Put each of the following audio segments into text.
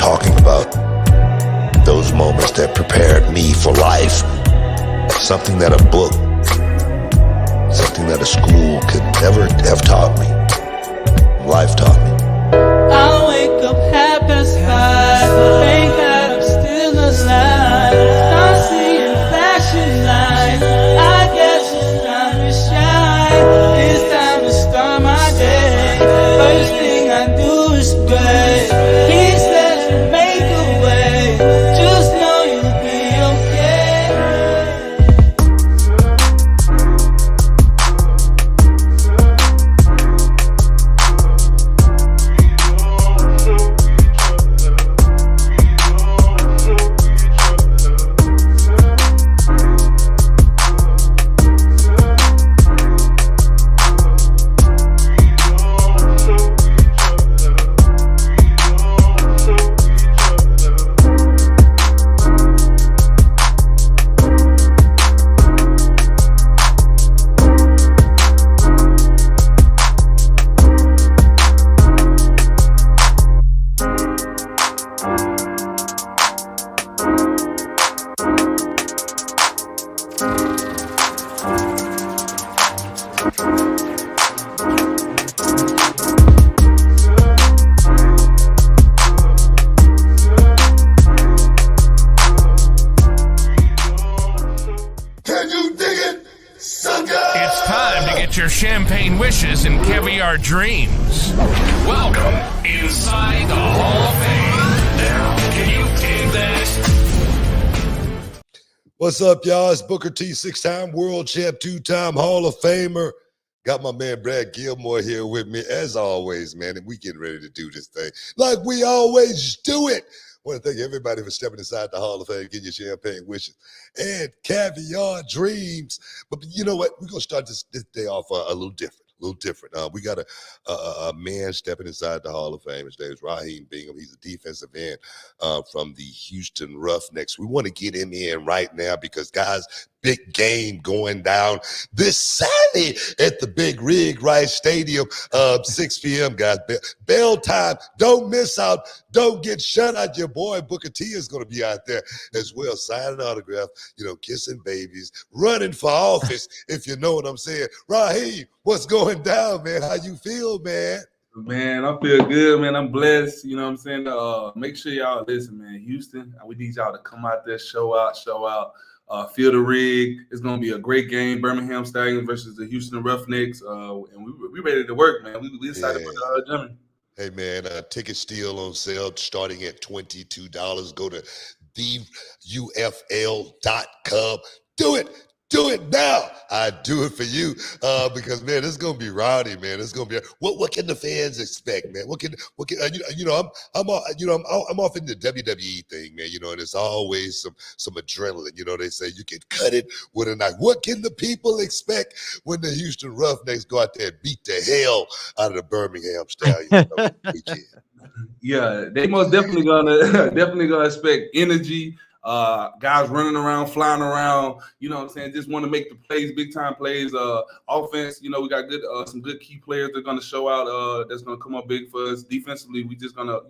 talking about those moments that prepared me for life. Something that a book, something that a school could never have taught me. Life taught me. I wake up half past 5, thank God I'm still alive. Start seeing flashing lights, I guess it's time to shine. It's time to start my day. First thing I do is pray. He says to make a way, just know you'll be okay. Can you dig it, sucker? It's time to get your champagne wishes and caviar dreams. Welcome inside the Hall of Fame. Now, can you dig that? What's up, y'all? It's Booker T, 6-time world champ, 2-time Hall of Famer. Got my man Brad Gilmore here with me, as always, man, and we getting ready to do this thing like we always do it. Want to thank everybody for stepping inside the Hall of Fame, getting your champagne wishes and caviar dreams. But you know what? We're going to start this day off a little different. We got a man stepping inside the Hall of Fame. His name is Raheem Bingham. He's a defensive end from the Houston Roughnecks. We want to get him in right now because, guys, big game going down this Saturday at the Big Rig Rice Stadium, 6 p.m., guys. Bell time. Don't miss out. Don't get shut out. Your boy Booker T is going to be out there as well, signing autograph, kissing babies, running for office, if you know what I'm saying. Raheem, what's going down, man? How you feel, man? Man, I feel good, man. I'm blessed. You know what I'm saying? Make sure y'all listen, man. Houston, we need y'all to come out there, show out. Feel the rig. It's gonna be a great game. Birmingham Stallions versus the Houston Roughnecks. And we ready to work, man. We excited for the journey. Hey, man, tickets still on sale starting at $22. Go to theufl.com. Do it now. I do it for you because, man, it's gonna be rowdy, man. It's gonna be. What can the fans expect, man? What can I'm off in the WWE thing, man. And it's always some adrenaline. They say you can cut it with a knife. What can the people expect when the Houston Roughnecks go out there and beat the hell out of the Birmingham Stallions? Yeah, they most definitely gonna expect energy. Guys running around, flying around, what I'm saying? Just want to make the plays, big time plays. Offense, we got some good key players that are gonna show out. That's gonna come up big for us. Defensively, we just gonna,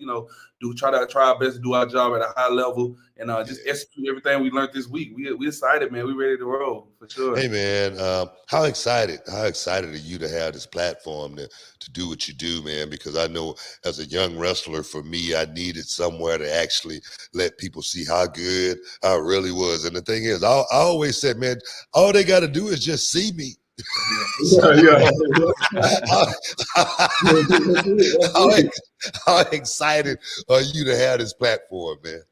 try our best to do our job at a high level and just execute everything we learned this week. We excited, man. We ready to roll for sure. Hey, man, how excited are you to have this platform to do what you do, man? Because I know as a young wrestler, for me, I needed somewhere to actually let people see how good I really was. And the thing is, I always said, man, all they got to do is just see me. How excited are you to have this platform, man?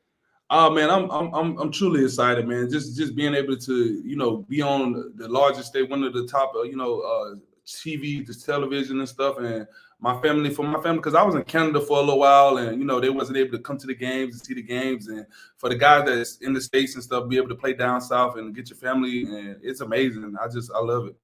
Oh man, I'm truly excited, man. Just being able to be on the largest stage, one of the top TV, the television and stuff, and my family, because I was in Canada for a little while, and they wasn't able to come to the games and see the games, and for the guys that's in the States and stuff, be able to play down south and get your family, and it's amazing. I love it.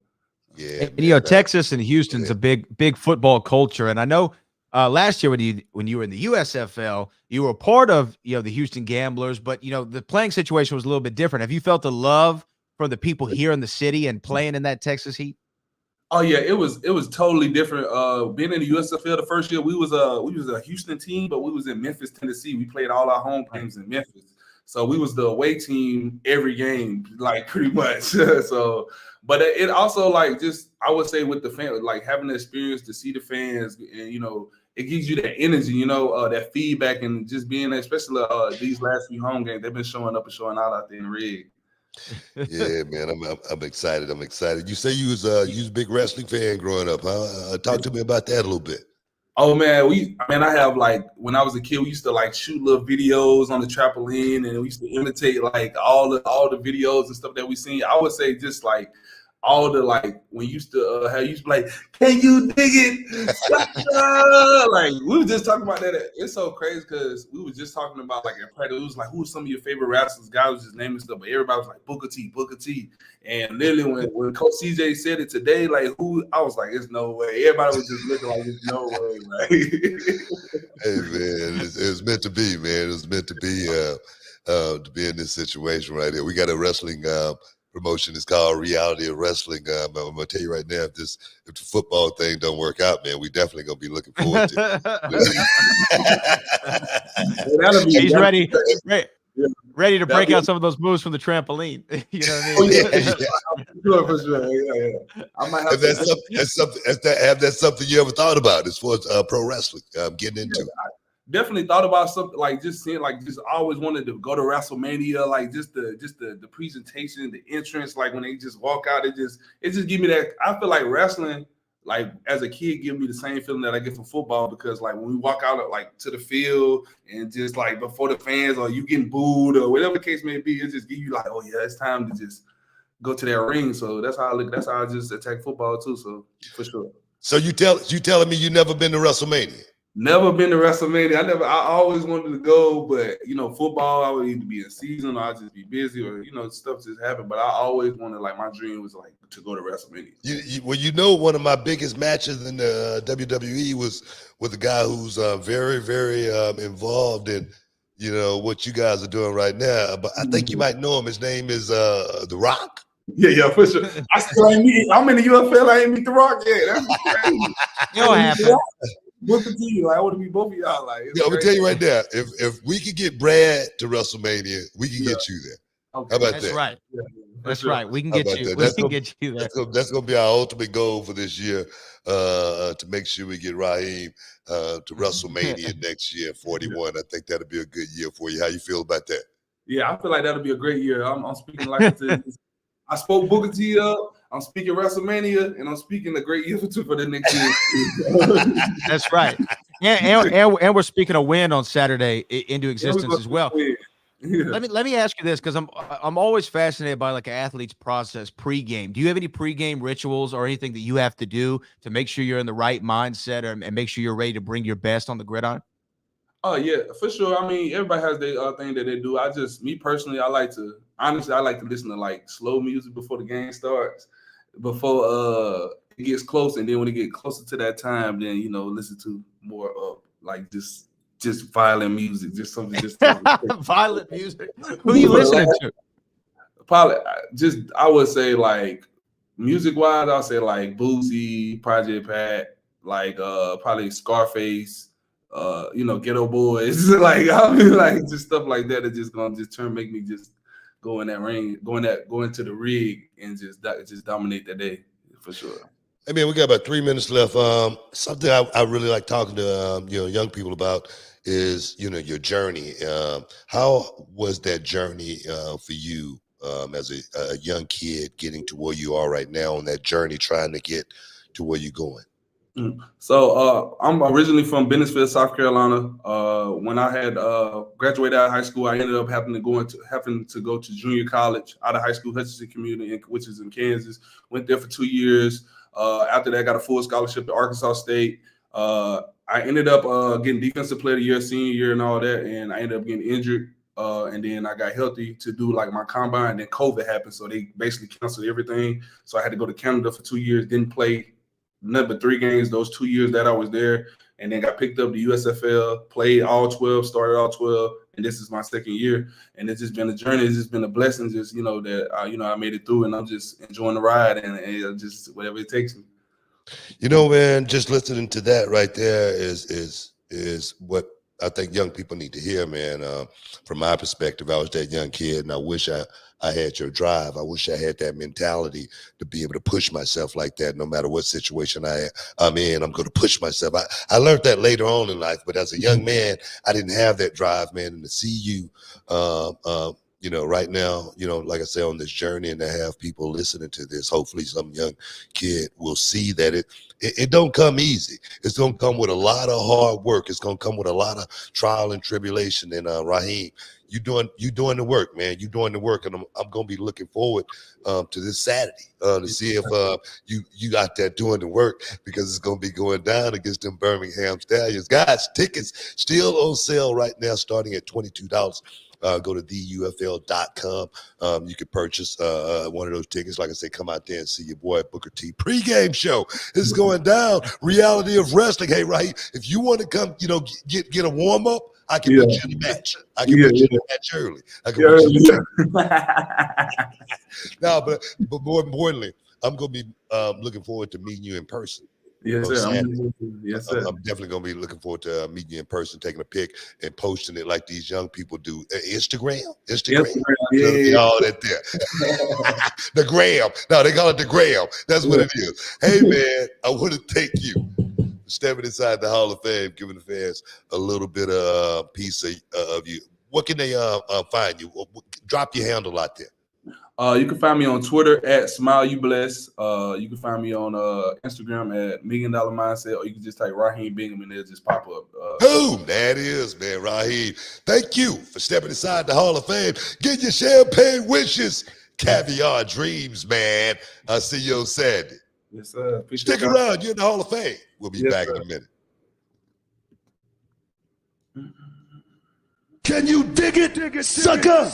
Yeah, and, Texas and Houston's a big football culture, and I know last year when you were in the USFL, you were a part of the Houston Gamblers, but the playing situation was a little bit different. Have you felt the love from the people here in the city and playing in that Texas heat? Oh yeah, it was totally different. Being in the USFL the first year, we was a Houston team, but we was in Memphis, Tennessee. We played all our home games in Memphis, so we was the away team every game, like pretty much. So, but it also like just I would say with the fans, like having the experience to see the fans, and it gives you that energy, that feedback, and just being especially these last few home games, they've been showing up and showing out there in the rig. Yeah, man, I'm excited. I'm excited. You say you was a big wrestling fan growing up, huh? Talk to me about that a little bit. Oh man, I have like when I was a kid, we used to like shoot little videos on the trampoline, and we used to imitate like all the videos and stuff that we seen. I would say just like all the like when you used to how you used to be like, can you dig it? Like we were just talking about that. It's so crazy because we were just talking about like in practice. It was like, who's some of your favorite wrestlers? Guys was just naming stuff, but everybody was like Booker T. And literally when Coach CJ said it today, like who I was like, it's no way. Everybody was just looking like it's no way. Like, hey man, it was meant to be, man. It was meant to be in this situation right here. We got a wrestling promotion. It's called Reality of Wrestling. I'm gonna tell you right now, if the football thing don't work out, man, we definitely gonna be looking forward to it. He's ready. Ready to break out some of those moves from the trampoline. You know what I mean? For sure. Yeah. I might have that's something you ever thought about as far as pro wrestling getting into. I definitely thought about something like just seeing, like just always wanted to go to WrestleMania, like just the presentation, the entrance, like when they just walk out, it just give me that. I feel like wrestling, like as a kid, give me the same feeling that I get from football, because like when we walk out like to the field and just like before the fans, or you getting booed or whatever the case may be, it just give you like, oh yeah, it's time to just go to that ring. So that's how I look. That's how I just attack football too. So for sure. So you telling me you never been to WrestleMania? Never been to WrestleMania. I always wanted to go, but football, I would either be in season or I'd just be busy, or stuff just happened. But I always wanted, like, my dream was like to go to WrestleMania. One of my biggest matches in the WWE was with a guy who's very, very involved in what you guys are doing right now. But I think you might know him. His name is The Rock. Yeah, for sure. I still ain't meet. I'm in the UFL. I ain't meet The Rock yet. That's crazy. You don't have to. Booker T, like I want to be both of y'all. Like, I'm gonna tell you right now, if we could get Brad to WrestleMania, we can get you there. Okay. How about That's that? right. Yeah, That's sure. right. We can get you. We can get you there. That's gonna be our ultimate goal for this year, to make sure we get Raheem to WrestleMania next year, 41. I think that'll be a good year for you. How you feel about that? Yeah, I feel like that'll be a great year. I'm speaking like I said. I spoke Booker T up. I'm speaking WrestleMania, and I'm speaking a great year for the next year. That's right. And we're speaking a win on Saturday into existence as well. Yeah. Let me ask you this, because I'm always fascinated by like an athlete's process pregame. Do you have any pregame rituals or anything that you have to do to make sure you're in the right mindset and make sure you're ready to bring your best on the gridiron? Oh yeah, for sure. I mean, everybody has their thing that they do. Me personally, I like to listen to like slow music before the game starts, before it gets close, and then when it gets closer to that time, then listen to more like just violent music, just something just violent music. Who are you listening to? Probably I would say like music wise, I'll say like Boosie, Project Pat, like probably Scarface. Ghetto Boys, like I mean, like just stuff like that. It's just gonna make me just go in that ring, go into the rig, and just dominate that day for sure. I mean, we got about 3 minutes left. Something I really like talking to young people about is your journey. How was that journey for you as a young kid getting to where you are right now on that journey, trying to get to where you're going? So I'm originally from Bennettsville, South Carolina. When I had graduated out of high school, I ended up having to go to junior college out of high school, Hutchinson Community, which is in Kansas. Went there for 2 years. After that, I got a full scholarship to Arkansas State. I ended up getting Defensive Player of the Year, senior year, and all that. And I ended up getting injured. And then I got healthy to do like my combine. And then COVID happened, so they basically canceled everything. So I had to go to Canada for 2 years. Didn't play nothing but 3 games those 2 years that I was there, and then got picked up to USFL, played all 12, started all 12, and this is my second year. And it's just been a journey. It's just been a blessing, just that I made it through, and I'm just enjoying the ride, and just whatever it takes me. You know, man, just listening to that right there is what I think young people need to hear, man. From my perspective, I was that young kid, and I wish I had your drive. I wish I had that mentality to be able to push myself like that, no matter what situation I'm in. I'm going to push myself. I learned that later on in life, but as a young man, I didn't have that drive, man. And to see you, you know, right now, you know, like I say, on this journey, and to have people listening to this, hopefully some young kid will see that it don't come easy. It's gonna come with a lot of hard work. It's gonna come with a lot of trial and tribulation. And Raheem, you doing the work, man. You doing the work, and I'm gonna be looking forward to this Saturday to see if you out there doing the work, because it's gonna be going down against them Birmingham Stallions. Guys, tickets still on sale right now, starting at $22. Go to theufl.com. You can purchase one of those tickets. Like I say, come out there and see your boy Booker T. Pregame show is going down. Reality of wrestling. Hey, right? If you want to come, you know, get a warm up, I can put you in the match. I can put you in the match early. I can put you in the No, but more importantly, I'm gonna be looking forward to meeting you in person. Yes, sir. Yes, sir. I'm definitely going to be looking forward to meeting you in person, taking a pic and posting it like these young people do. Instagram. Yeah. All that there. The gram. No, they call it the gram. That's what it is. Hey, man, I want to thank you for stepping inside the Hall of Fame, giving the fans a little bit of piece of you. What can they find you? Drop your handle out there. You can find me on Twitter at SmileYouBless. You can find me on Instagram at $1 Million Mindset, or you can just type Raheem Bingham and it'll just pop up. Boom, that is, man, Raheem. Thank you for stepping inside the Hall of Fame. Get your champagne wishes, caviar dreams, man. I'll see you on Saturday. Yes, sir. Stick around. You're in the Hall of Fame. We'll be back in a minute. Can you dig it, sucker?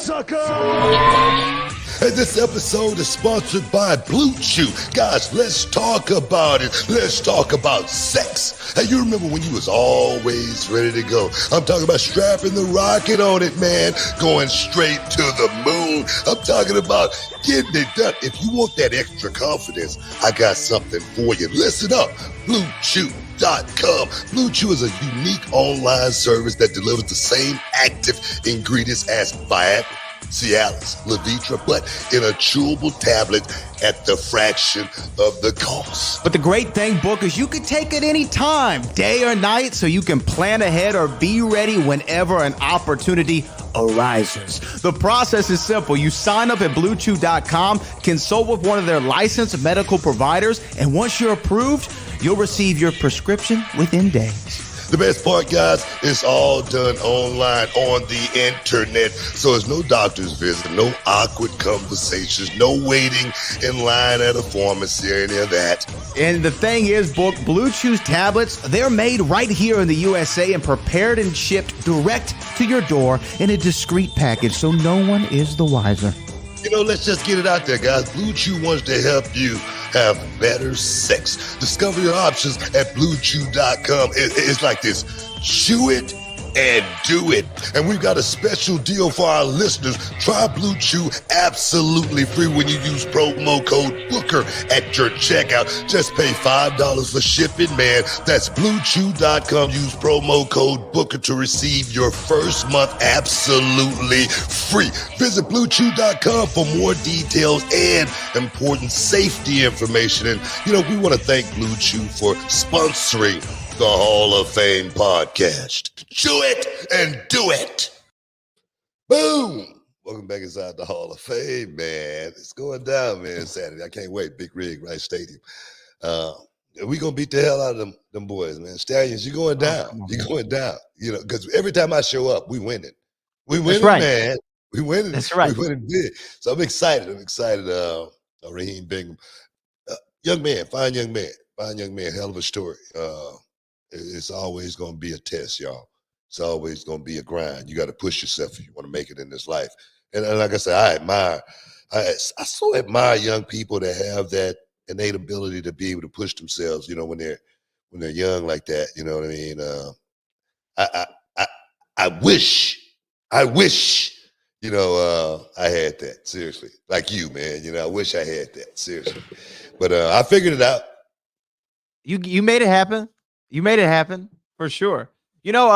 And this episode is sponsored by BlueChew. Guys, let's talk about it. Let's talk about sex. Hey, you remember when you was always ready to go? I'm talking about strapping the rocket on it, man. Going straight to the moon. I'm talking about getting it done. If you want that extra confidence, I got something for you. Listen up, BlueChew.com. BlueChew is a unique online service that delivers the same active ingredients as Viagra, Cialis, Levitra, but in a chewable tablet at the fraction of the cost. But the great thing, Book, is you can take it any time, day or night, so you can plan ahead or be ready whenever an opportunity arises. The process is simple. You sign up at BlueChew.com, consult with one of their licensed medical providers, and once you're approved, you'll receive your prescription within days. The best part, guys, it's all done online on the internet. So there's no doctor's visit, no awkward conversations, no waiting in line at a pharmacy or any of that. And the thing is, Book, BlueChew's tablets, they're made right here in the USA and prepared and shipped direct to your door in a discreet package, so no one is the wiser. You know, let's just get it out there, guys. BlueChew wants to help you have better sex. Discover your options at BlueChew.com. It's like this. Chew it and do it. And we've got a special deal for our listeners. Try BlueChew absolutely free when you use promo code Booker at your checkout. Just pay $5 for shipping, man. That's BlueChew.com. Use promo code Booker to receive your first month absolutely free. Visit BlueChew.com for more details and important safety information. And, you know, we want to thank BlueChew for sponsoring the Hall of Fame podcast. Chew it and do it. Boom. Welcome back inside the Hall of Fame, man. It's going down, man, Saturday. I can't wait. Big rig, right? Stadium. We going to beat the hell out of them boys, man. Stallions, you're going down. You're going down. You know, because every time I show up, we winning. We winning, right, man. We winning. That's right. We winning big. So I'm excited. Raheem Bingham. Young man, fine young man. Fine young man. Hell of a story. It's always going to be a test, y'all. It's always going to be a grind. You got to push yourself if you want to make it in this life. And like I said, I so admire young people that have that innate ability to be able to push themselves, you know, when they're young like that. You know what I mean? I wish, you know, I had that, seriously. Like you, man. You know, I wish I had that, seriously. But I figured it out. You made it happen. You made it happen for sure. You know,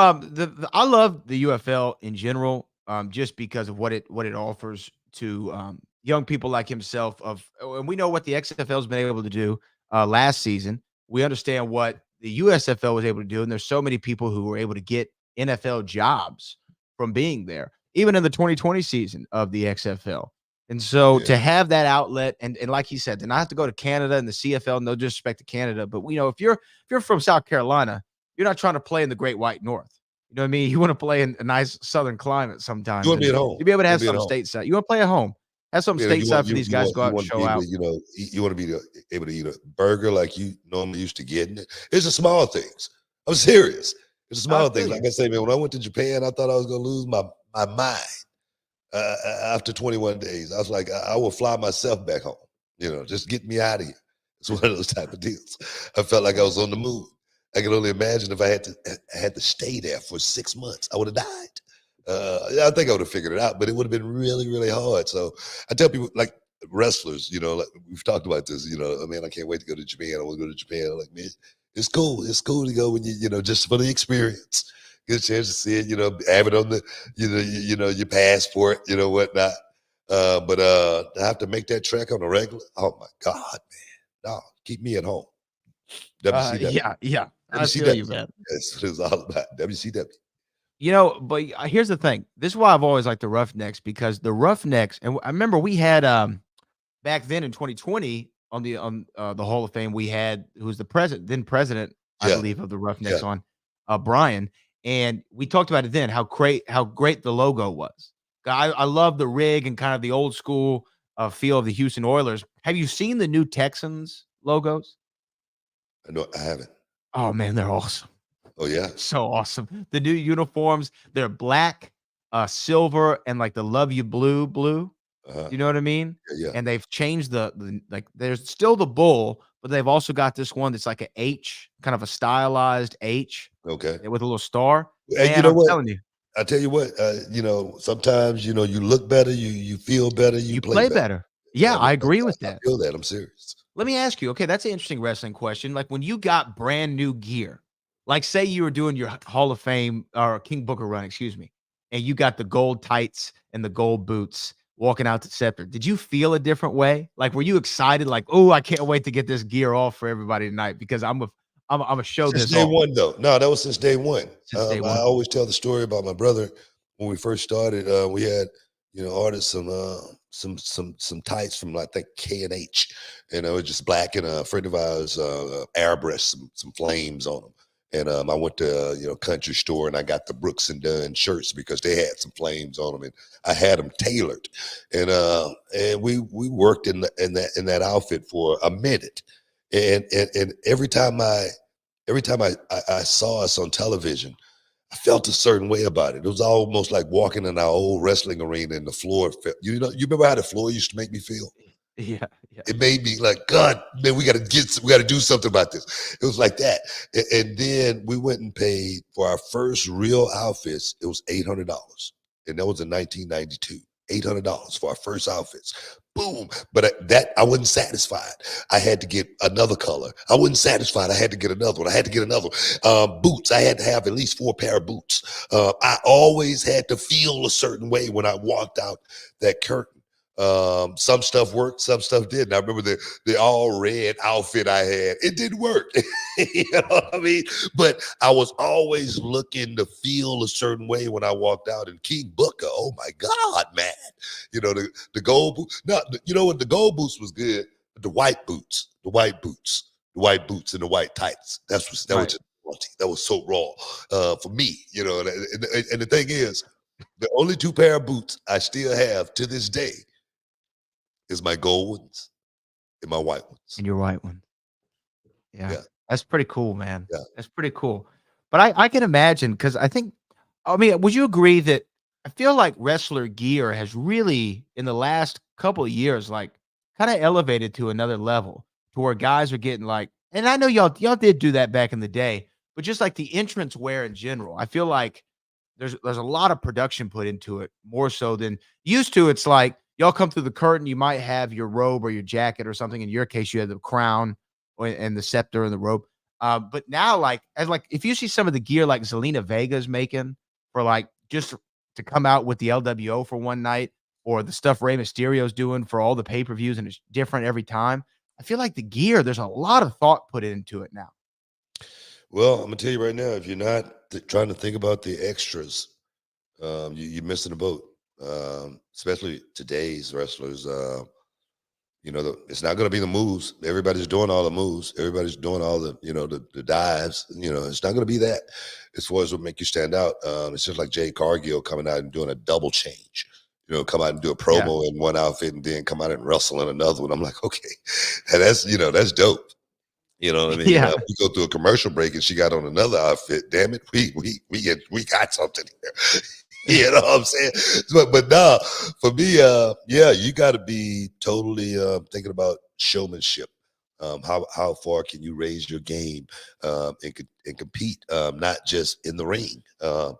I love the UFL in general, just because of what it offers to young people like himself. And we know what the XFL has been able to do last season. We understand what the USFL was able to do, and there's so many people who were able to get NFL jobs from being there, even in the 2020 season of the XFL. And so Yeah. to have that outlet, and like he said, to not have to go to Canada and the CFL, no disrespect to Canada, but if you're from South Carolina, you're not trying to play in the Great White North. You know what I mean? You want to play in a nice southern climate You sometimes, want to and be at home. you'll be able to You have want to be at some home. stateside. You want to play at home. Have some Yeah, stateside for these guys to go out and to show be able out. to, you want to be able to eat a burger like you normally used to getting it. It's the small things. I'm serious. It's the I small feel things. you. Like I say, man, when I went to Japan, I thought I was gonna lose my mind. After 21 days, I was like, I will fly myself back home. Just get me out of here. It's one of those type of deals. I felt like I was on the moon. I can only imagine if I had to stay there for 6 months, I would have died. I think I would have figured it out, but it would have been really, really hard. So I tell people, like wrestlers, like we've talked about this, man, I can't wait to go to Japan. I want to go to Japan. I'm like, man, it's cool. It's cool to go when just for the experience. Get a chance to see it, have it on the, your passport, whatnot. But to have to make that trek on a regular, oh my God, man. No, keep me at home. WCW. Yeah. I feel WCW. you, man. That's what it's all about. WCW. But here's the thing. This is why I've always liked the Roughnecks, because the Roughnecks, and I remember we had back then in 2020 on the Hall of Fame, we had who's the president, I Yeah. believe, of the Roughnecks Yeah. on Brian, and we talked about it then how great the logo was. I love the rig and kind of the old school feel of the Houston Oilers. Have you seen the new Texans logos? I know I haven't. Oh man, they're awesome. Oh yeah. So awesome. The new uniforms, they're black, silver, and like the love you blue. Uh-huh. You know what I mean? Yeah. And they've changed the like there's still the bull, but they've also got this one that's like a H, kind of a stylized H Okay. with a little star. And Man, you know I'm what? telling you, I tell you what, sometimes, you look better, you feel better, you you play play better. better. Yeah, I agree with I that. feel that. I'm serious. Let me ask you, okay, that's an interesting wrestling question. Like when you got brand new gear, like say you were doing your Hall of Fame or King Booker run, excuse me, and you got the gold tights and the gold boots walking out the scepter. Did you feel a different way? Like, were you excited? Like, oh, I can't wait to get this gear off for everybody tonight because I'm a show Since this day off. one, though. No, that was since day one. Since day I one. always tell the story about my brother when we first started. We had, ordered some tights from I think K&H, it was just black, and a friend of ours airbrushed some flames on them. And I went to country store and I got the Brooks and Dunn shirts because they had some flames on them, and I had them tailored, and we worked in that outfit for a minute, and every time I saw us on television, I felt a certain way about it. It was almost like walking in our old wrestling arena, and the floor felt, you remember how the floor used to make me feel? Yeah. It made me like, God, man, we got to do something about this. It was like that. And then we went and paid for our first real outfits. It was $800. And that was in 1992. $800 for our first outfits. Boom. But I wasn't satisfied. I had to get another color. I wasn't satisfied. I had to get another one. I had to get another one. Boots. I had to have at least 4 pair of boots. I always had to feel a certain way when I walked out that curtain. Some stuff worked, some stuff didn't. I remember the all red outfit I had. It didn't work. You know what I mean? But I was always looking to feel a certain way when I walked out. And King Booker, oh my God, man. The gold boots. No, you know what? The gold boots was good, but the white boots and the white tights. That was so raw for me, and the thing is, the only 2 pair of boots I still have to this day is my gold ones and my white ones. And your white one. Yeah. Yeah. That's pretty cool, man. Yeah. That's pretty cool. But I can imagine, because would you agree that I feel like wrestler gear has really, in the last couple of years, like kind of elevated to another level to where guys are getting like, and I know y'all did do that back in the day, but just like the entrance wear in general, I feel like there's a lot of production put into it, more so than used to. It's like y'all come through the curtain, you might have your robe or your jacket or something. In your case, you had the crown and the scepter and the robe. But now, like, if you see some of the gear like Zelina Vega's making for like just to come out with the LWO for one night, or the stuff Rey Mysterio's doing for all the pay-per-views, and it's different every time. I feel like the gear, there's a lot of thought put into it now. Well, I'm gonna tell you right now, if you're not trying to think about the extras, you're missing the boat. Especially today's wrestlers. It's not going to be the moves. Everybody's doing all the moves. Everybody's doing all the, the dives. It's not going to be that as far as what make you stand out. It's just like Jade Cargill coming out and doing a double change. Come out and do a promo in one outfit and then come out and wrestle in another one. I'm like, okay, and that's dope. You know what I mean? Yeah. We go through a commercial break and she got on another outfit. Damn it, we got something here. You know what I'm saying? But nah, for me, you got to be totally thinking about showmanship. How far can you raise your game and compete, not just in the ring? I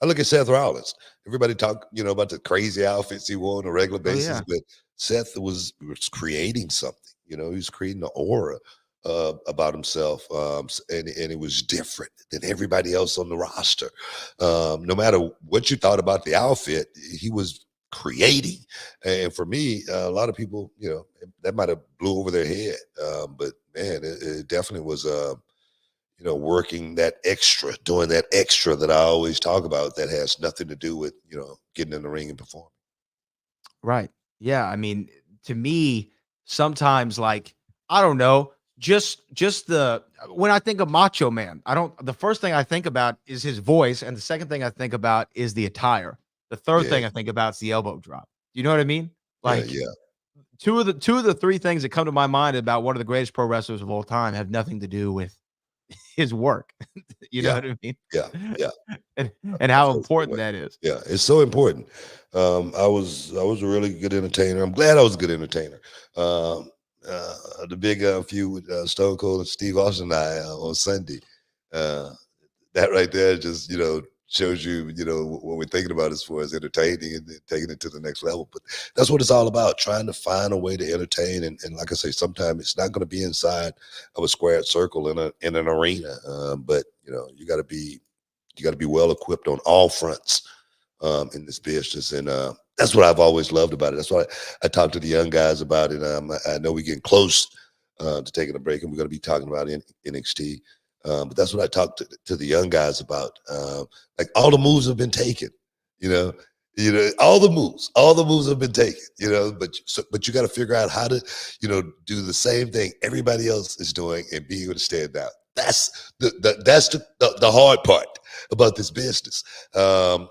look at Seth Rollins. Everybody talk, about the crazy outfits he wore on a regular basis, but Seth was creating something. He was creating an aura about himself, and it was different than everybody else on the roster. No matter what you thought about the outfit, he was creating. And for me, a lot of people, that might have blew over their head, but man, it definitely was working that extra, doing that extra that I always talk about that has nothing to do with getting in the ring and performing. Right. Yeah. I mean, to me, sometimes, like, I don't know, just when I think of Macho Man, the first thing I think about is his voice, and the second thing I think about is the attire. The third thing I think about is the elbow drop. You know what I mean? Like, two of the three things that come to my mind about one of the greatest pro wrestlers of all time have nothing to do with his work. You know what I mean? Yeah. And how important that is. Yeah, it's so important. I was a really good entertainer. I'm glad I was a good entertainer. The big feud with Stone Cold and Steve Austin and I on Sunday. That right there just, shows you, what we're thinking about as far as entertaining and taking it to the next level. But that's what it's all about, trying to find a way to entertain. And like I say, sometimes it's not going to be inside of a squared circle in an arena. But you got to be well equipped on all fronts in this business. And that's what I've always loved about it. That's why I talk to the young guys about it. I know we're getting close to taking a break, and we're going to be talking about in NXT. But that's what I talk to the young guys about. Like, all the moves have been taken, all the moves have been taken, but you got to figure out how to, do the same thing everybody else is doing and be able to stand out. That's the hard part about this business. And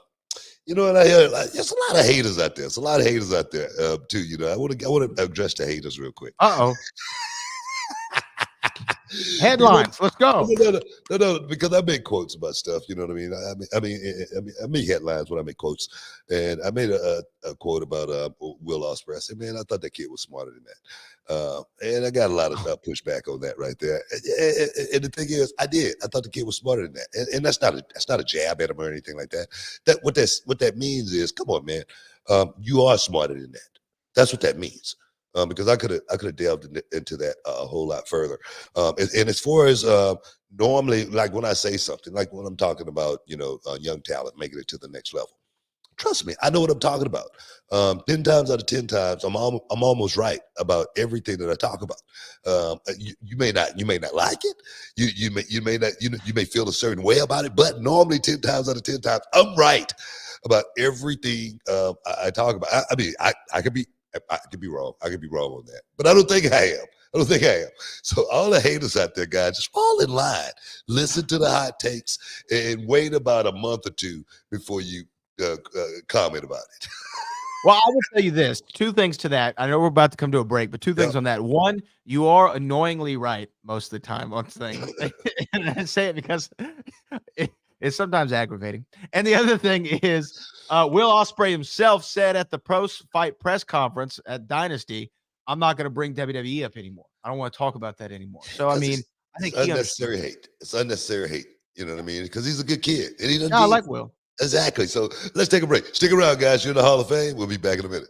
I hear there's a lot of haters out there. There's a lot of haters out there too. I want to address the haters real quick. Headlines. Let's go. No, because I make quotes about stuff. You know what I mean? I make headlines when I make quotes, and I made a quote about Will Ospreay. I said, man, I thought that kid was smarter than that, and I got a lot of pushback on that right there. And the thing is, I thought the kid was smarter than that, and that's not a jab at him or anything like that. What that means is, come on, man, you are smarter than that. That's what that means. Because I could have delved into that a whole lot further. And as far as normally, like when I say something, like when I'm talking about, young talent making it to the next level, trust me, I know what I'm talking about. 10 times out of 10 times, I'm almost right about everything that I talk about. You may not like it. You may feel a certain way about it, but normally 10 times out of 10 times, I'm right about everything I talk about. I could be wrong. I could be wrong on that, but I don't think I am. So all the haters out there, guys, just fall in line. Listen to the hot takes and wait about a month or two before you comment about it. Well, I will tell you this. Two things to that. I know we're about to come to a break, but two things on that. One, you are annoyingly right most of the time on things. And I say it because it's sometimes aggravating. And the other thing is, Will Ospreay himself said at the post-fight press conference at Dynasty, I'm not going to bring WWE up anymore. I don't want to talk about that anymore. So, I mean, I think it's unnecessary hate. It's unnecessary hate. You know what I mean? Because he's a good kid. And he doesn't I like Will. Exactly. So let's take a break. Stick around, guys. You're in the Hall of Fame. We'll be back in a minute.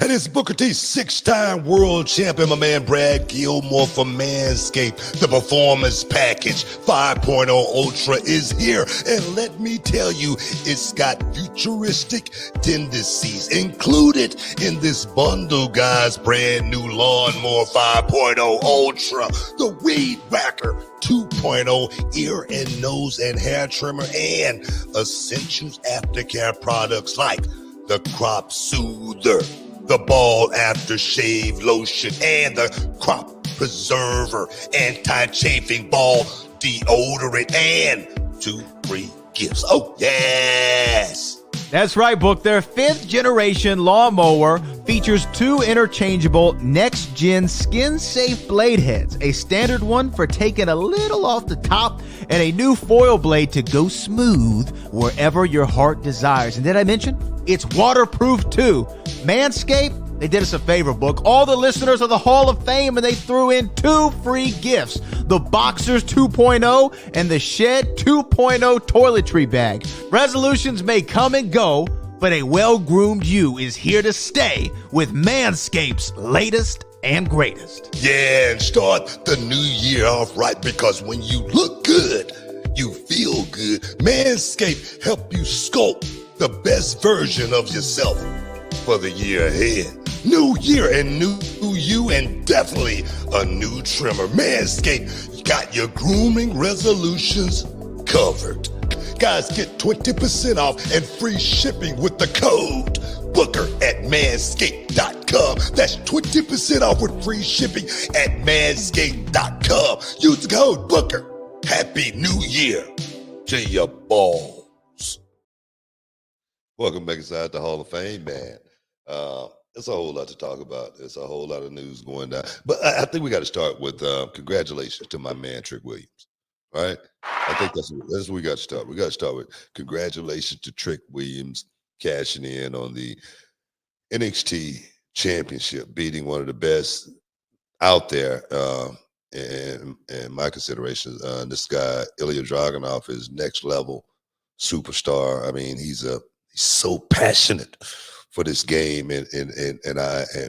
And it's Booker T, 6-time world champion, my man Brad Gilmore from Manscaped. The Performance Package 5.0 Ultra is here. And let me tell you, it's got futuristic tendencies included in this bundle, guys. Brand new Lawnmower 5.0 Ultra, the Weed Whacker 2.0 ear and nose and hair trimmer, and essentials aftercare products like the Crop Soother, the Bald Aftershave Lotion, and the Crop Preserver Anti-Chafing Ball Deodorant, and 2 free gifts. Oh, yes. That's right, Book. Their 5th generation lawnmower features 2 interchangeable next-gen skin-safe blade heads, a standard one for taking a little off the top, and a new foil blade to go smooth wherever your heart desires. And did I mention it's waterproof too? Manscaped, they did us a favor, Book. All the listeners of the Hall of Fame, and they threw in 2 free gifts: the Boxers 2.0 and the Shed 2.0 toiletry bag. Resolutions may come and go, but a well-groomed you is here to stay with Manscaped's latest and greatest. Yeah, and start the new year off right, because when you look good, you feel good. Manscaped help you sculpt the best version of yourself for the year ahead. New year and new you, and definitely a new trimmer. Manscaped got your grooming resolutions covered. Guys, get 20% off and free shipping with the code Booker at manscaped.com. That's 20% off with free shipping at manscaped.com. Use the code Booker. Happy New Year to your balls. Welcome back inside the Hall of Fame, man. There's a whole lot to talk about. There's a whole lot of news going down. But I think we got to start with congratulations to my man, Trick Williams. All right? I think that's where we got to start. We got to start with congratulations to Trick Williams cashing in on the NXT championship, beating one of the best out there. And my considerations, this guy, Ilya Dragunov, is next level superstar. I mean, he's so passionate for this game, and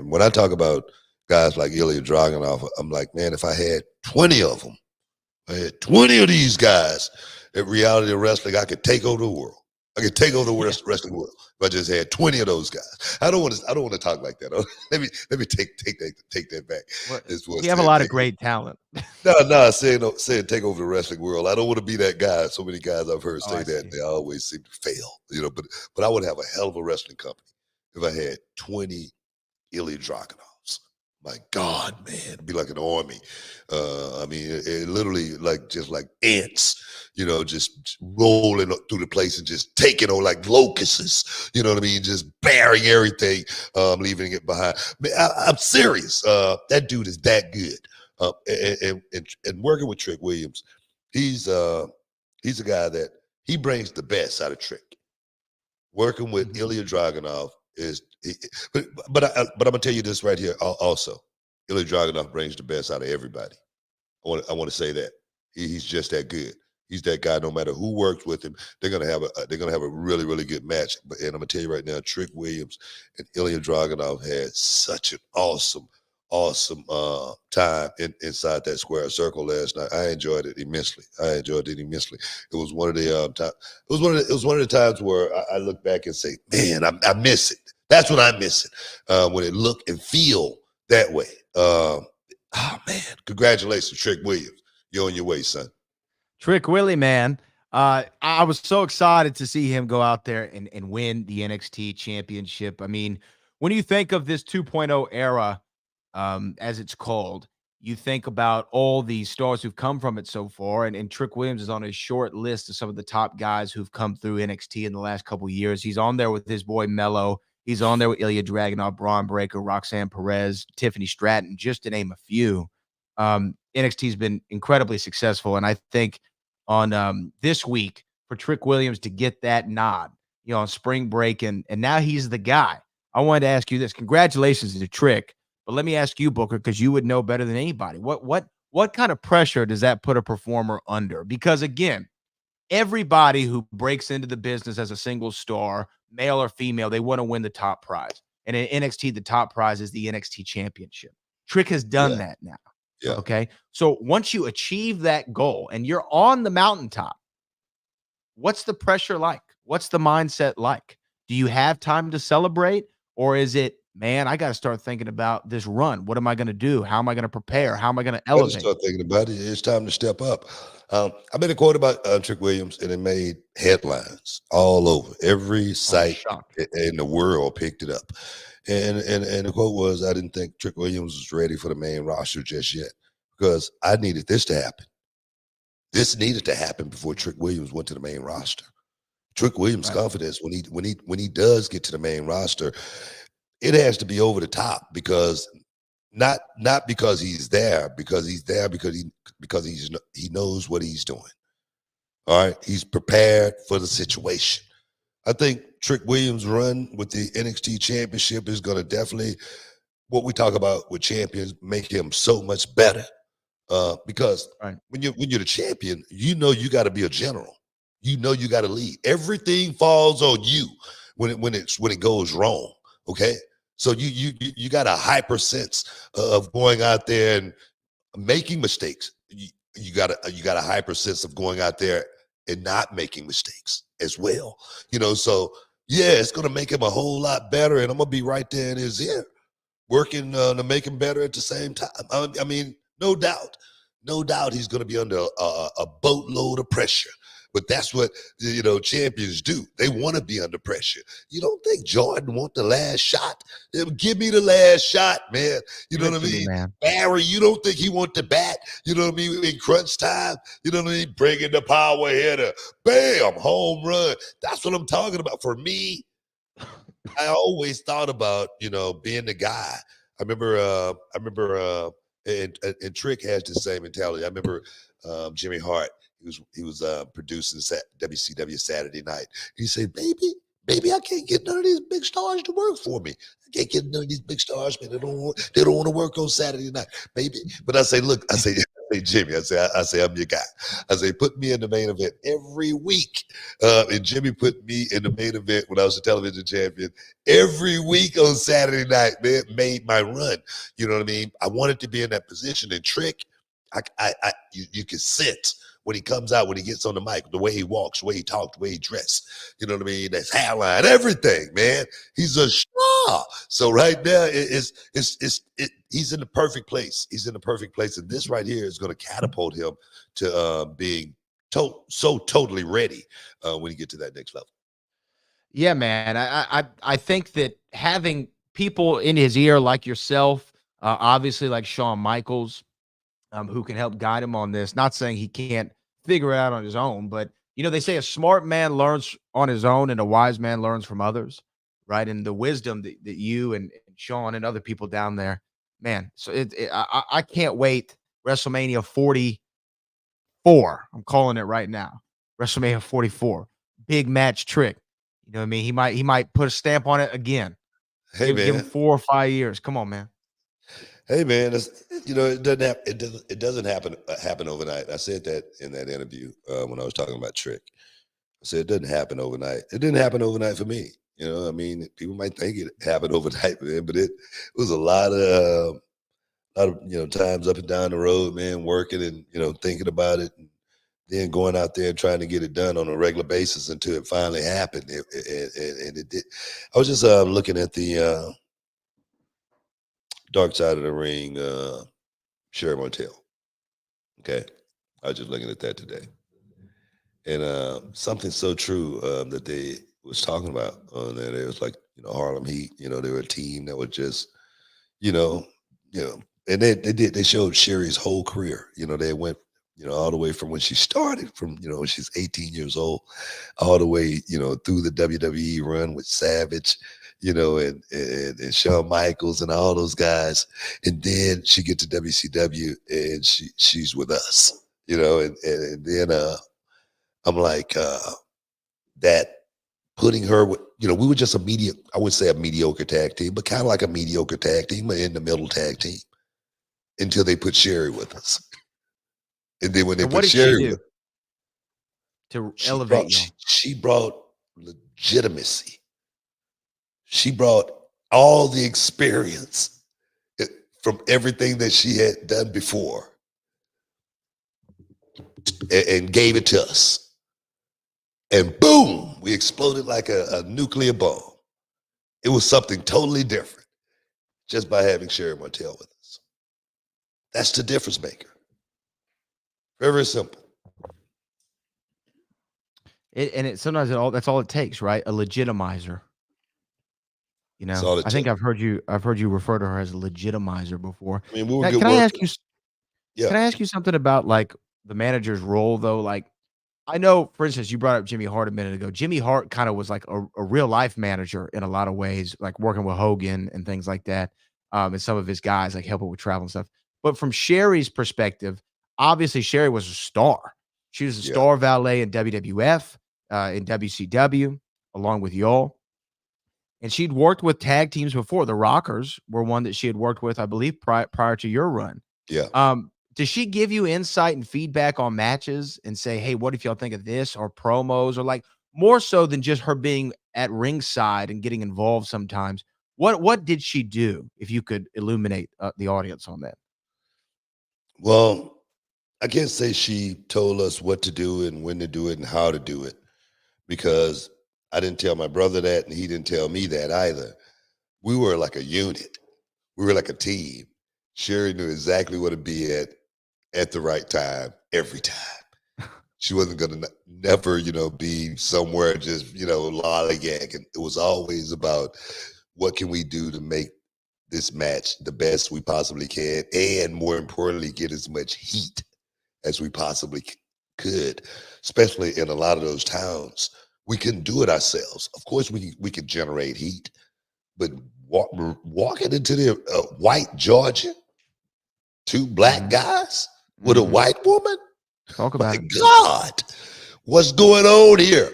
when I talk about guys like Ilya Dragunov, I'm like, man, if I had 20 of them, I had 20 of these guys at Reality Wrestling, I could take over the world. I could take over the wrestling world if I just had 20 of those guys. I don't want to talk like that. Let me take that back. You have a lot of great talent. No, saying take over the wrestling world. I don't want to be that guy. So many guys I've heard say that, and they always seem to fail. But I would have a hell of a wrestling company if I had 20 Ilya Dragunovs. My God, man, it'd be like an army. I mean, it literally just like ants, just rolling through the place and just taking on like locusts, you know what I mean? Just bearing everything, leaving it behind. I'm serious. That dude is that good. And working with Trick Williams, he's a guy that he brings the best out of Trick. Working with Ilya Dragunov but I'm gonna tell you this right here also. Ilya Dragunov brings the best out of everybody. I want to say that he's just that good. He's that guy. No matter who works with him, they're gonna have a really, really good match. And I'm gonna tell you right now, Trick Williams and Ilya Dragunov had such an awesome time inside that square circle last night. I enjoyed it immensely. It was one of the times. It was one of the times where I look back and say, man, I miss it. That's what I miss it. When it look and feel that way. Man, congratulations, Trick Williams. You're on your way, son. Trick Willie, man. I was so excited to see him go out there and win the NXT championship. I mean, when you think of this 2.0 era, as it's called, you think about all the stars who've come from it so far, and Trick Williams is on a short list of some of the top guys who've come through NXT in the last couple of years. He's on there with his boy Mello. He's on there with Ilya Dragunov, Braun Breaker, Roxanne Perez, Tiffany Stratton, just to name a few. NXT's been incredibly successful, and I think on this week for Trick Williams to get that nod, on spring break, and now he's the guy. I wanted to ask you this. Congratulations to Trick. But let me ask you, Booker, because you would know better than anybody. What kind of pressure does that put a performer under? Because again, everybody who breaks into the business as a single star, male or female, they want to win the top prize. And in NXT, the top prize is the NXT championship. Trick has done that now. Yeah. Okay. So once you achieve that goal and you're on the mountaintop, what's the pressure like? What's the mindset like? Do you have time to celebrate? Or is it, man, I got to start thinking about this run. What am I going to do? How am I going to prepare? How am I going to I just elevate? start thinking about it. It's time to step up. I made a quote about Trick Williams, and it made headlines all over. Every site shocked. in the world picked it up. And the quote was, I didn't think Trick Williams was ready for the main roster just yet because I needed this to happen. This needed to happen before Trick Williams went to the main roster. Trick Williams' confidence when he does get to the main roster, it has to be over the top because not because he's there, because he knows what he's doing. All right, he's prepared for the situation. I think Trick Williams' run with the NXT Championship is going to definitely, what we talk about with champions, make him so much better. Because when you're the champion, you know you got to be a general. You know you got to lead. Everything falls on you when it goes wrong. Okay, so you got a hyper sense of going out there and making mistakes. You got a hyper sense of going out there and not making mistakes as well. So yeah, it's gonna make him a whole lot better, and I'm gonna be right there in his ear, working to make him better at the same time. I mean, no doubt he's gonna be under a boatload of pressure. But that's what champions do. They want to be under pressure. You don't think Jordan want the last shot? Give me the last shot, man. You know what I mean? Barry, you don't think he want the bat? You know what I mean? In crunch time, you know what I mean? Bringing the power hitter, bam, home run. That's what I'm talking about. For me, I always thought about being the guy. I remember, and Trick has the same mentality. I remember Jimmy Hart. He was producing WCW Saturday Night. He said, baby, I can't get none of these big stars to work for me. I can't get none of these big stars, man. They don't want to work on Saturday night, baby. But I say, look, Jimmy, I say, I'm your guy. I say, put me in the main event every week. And Jimmy put me in the main event when I was a television champion every week on Saturday night, man. Made my run. You know what I mean? I wanted to be in that position. And Trick, you can sense when he comes out, when he gets on the mic, the way he walks, the way he talks, the way he dressed, you know what I mean? That's hairline, everything, man. He's a star. So right now, he's in the perfect place. He's in the perfect place. And this right here is going to catapult him to being so totally ready when he get to that next level. Yeah, man. I think that having people in his ear like yourself, obviously like Shawn Michaels, who can help guide him on this. Not saying he can't figure it out on his own, but they say a smart man learns on his own and a wise man learns from others, right? And the wisdom that you and Sean and other people down there, man. So I can't wait. WrestleMania 44. I'm calling it right now. WrestleMania 44. Big match Trick. You know what I mean? He might put a stamp on it again. Hey, give him 4 or 5 years. Come on, man. Hey man, it doesn't happen overnight. I said that in that interview when I was talking about Trick. I said it doesn't happen overnight. It didn't happen overnight for me. I mean, people might think it happened overnight, man, but it was a lot of times up and down the road, man, working and thinking about it, and then going out there and trying to get it done on a regular basis until it finally happened. And it did. I was just looking at the Dark Side of the Ring, Sherry Martel. Okay. I was just looking at that today. And something so true that they was talking about on there. It was like, Harlem Heat, they were a team that was just, and they showed Sherry's whole career. They went, all the way from when she started from, when she's 18 years old, all the way, through the WWE run with Savage, and Shawn Michaels and all those guys. And then she get to WCW and she's with us, and then I'm like, that putting her with, we were just I would say a mediocre tag team, but kind of like a mediocre tag team, in the middle tag team until they put Sherry with us. And then when they put Sherry with to elevate you, she brought legitimacy. She brought all the experience from everything that she had done before and gave it to us. And boom, we exploded like a nuclear bomb. It was something totally different just by having Sherry Martel with us. That's the difference maker. Very, very simple. Sometimes that's all it takes, right? A legitimizer. You That's all know, it I think takes. I've heard you refer to her as a legitimizer before. I mean, we were Now, good can I ask you? workers. Yeah. Can I ask you something about like the manager's role though? Like, I know, for instance, you brought up Jimmy Hart a minute ago. Jimmy Hart kind of was like a real life manager in a lot of ways, like working with Hogan and things like that, and some of his guys like helping with travel and stuff. But from Sherry's perspective, obviously Sherry was a star. She was a Yeah. star valet in WWF, in WCW, along with y'all. And she'd worked with tag teams before. The Rockers were one that she had worked with, I believe, prior to your run. Yeah. Does she give you insight and feedback on matches and say, hey, what if y'all think of this, or promos, or like more so than just her being at ringside and getting involved sometimes? What did she do, if you could illuminate the audience on that? Well, I can't say she told us what to do and when to do it and how to do it, because I didn't tell my brother that and he didn't tell me that either. We were like a unit. We were like a team. Sherry knew exactly what to be at the right time every time. She wasn't going to never, be somewhere just, lollygagging. It was always about what can we do to make this match the best we possibly can, and more importantly, get as much heat as we possibly could, especially in a lot of those towns. We couldn't do it ourselves. Of course, we could generate heat, but walking into the white Georgia, two black guys with a white woman. Talk about My it. God, what's going on here?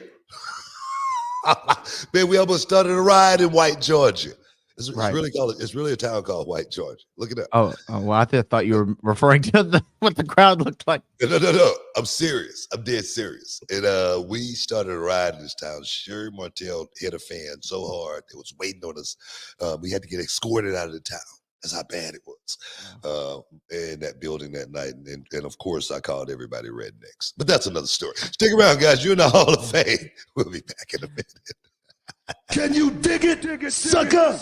Man, we almost started a riot in White Georgia. It's Right. it's really a town called White Georgia. Look it up. Oh, well, I thought you were referring to what the crowd looked like. No. I'm serious. I'm dead serious. And we started a riot in this town. Sherry Martel hit a fan so hard it was waiting on us. We had to get escorted out of the town. That's how bad it was in that building that night. And of course, I called everybody rednecks. But that's another story. Stick around, guys. You're in the Hall of Fame. We'll be back in a minute. Can you dig it, sucker?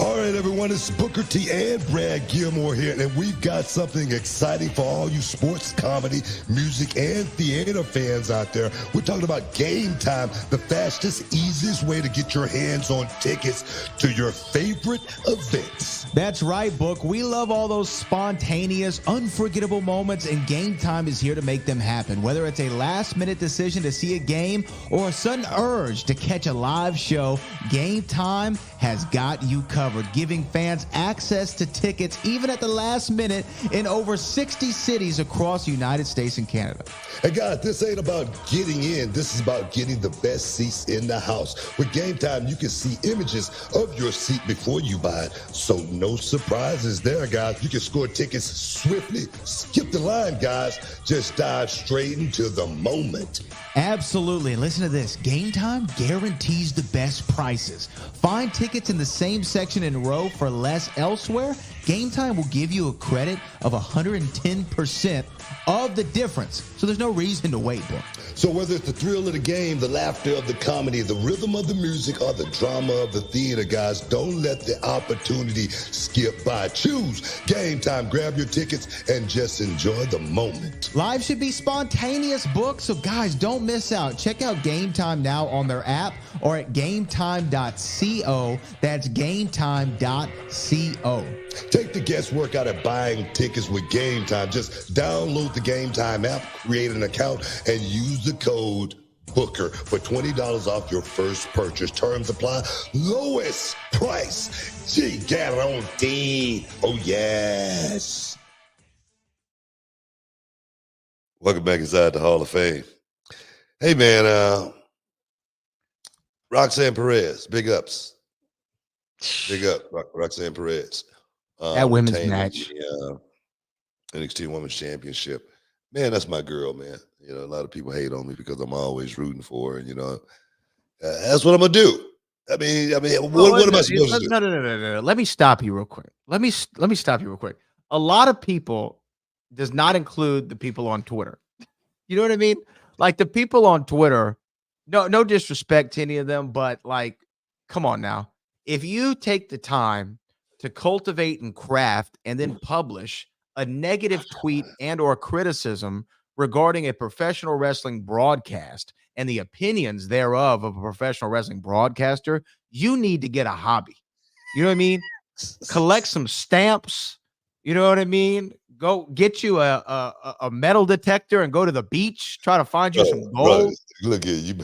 All right, everyone, it's Booker T and Brad Gilmore here, and we've got something exciting for all you sports, comedy, music, and theater fans out there. We're talking about Gametime, the fastest, easiest way to get your hands on tickets to your favorite events. That's right, Book. We love all those spontaneous, unforgettable moments, and Gametime is here to make them happen. Whether it's a last-minute decision to see a game or a sudden urge to catch a live show, Gametime has got you covered, giving fans access to tickets even at the last minute in over 60 cities across the United States and Canada. And guys, this ain't about getting in. This is about getting the best seats in the house. With Gametime, you can see images of your seat before you buy it. So no surprises there, guys. You can score tickets swiftly. Skip the line, guys. Just dive straight into the moment. Absolutely. And listen to this. Gametime guarantees the best prices. Find tickets in the same section and row for less elsewhere. Gametime will give you a credit of 110% of the difference. So there's no reason to wait, Book. So whether it's the thrill of the game, the laughter of the comedy, the rhythm of the music, or the drama of the theater, guys, don't let the opportunity skip by. Choose Gametime. Grab your tickets and just enjoy the moment. Live should be spontaneous, Book. So guys, don't miss out. Check out Gametime now on their app or at gametime.co. That's gametime.co. Take the guesswork out of buying tickets with Gametime. Just download the Gametime app, create an account, and use the code BOOKER for $20 off your first purchase. Terms apply. Lowest price. Guarantee. Oh, yes. Welcome back inside the Hall of Fame. Hey, man, Roxanne Perez, big ups. Big up, Roxanne Perez. That women's retained match. the NXT Women's Championship. Man, that's my girl, man. A lot of people hate on me because I'm always rooting for her. And, that's what I'm going to do. I mean, Well, what am I supposed to do? no. Let me stop you real quick. Let me stop you real quick. A lot of people does not include the people on Twitter. You know what I mean? Like the people on Twitter, no disrespect to any of them, but like, come on now. If you take the time to cultivate and craft and then publish a negative tweet and or criticism regarding a professional wrestling broadcast and the opinions thereof of a professional wrestling broadcaster, you need to get a hobby. You know what I mean? Collect some stamps. You know what I mean? Go get you a metal detector and go to the beach. Try to find you some Bro, gold. look at you.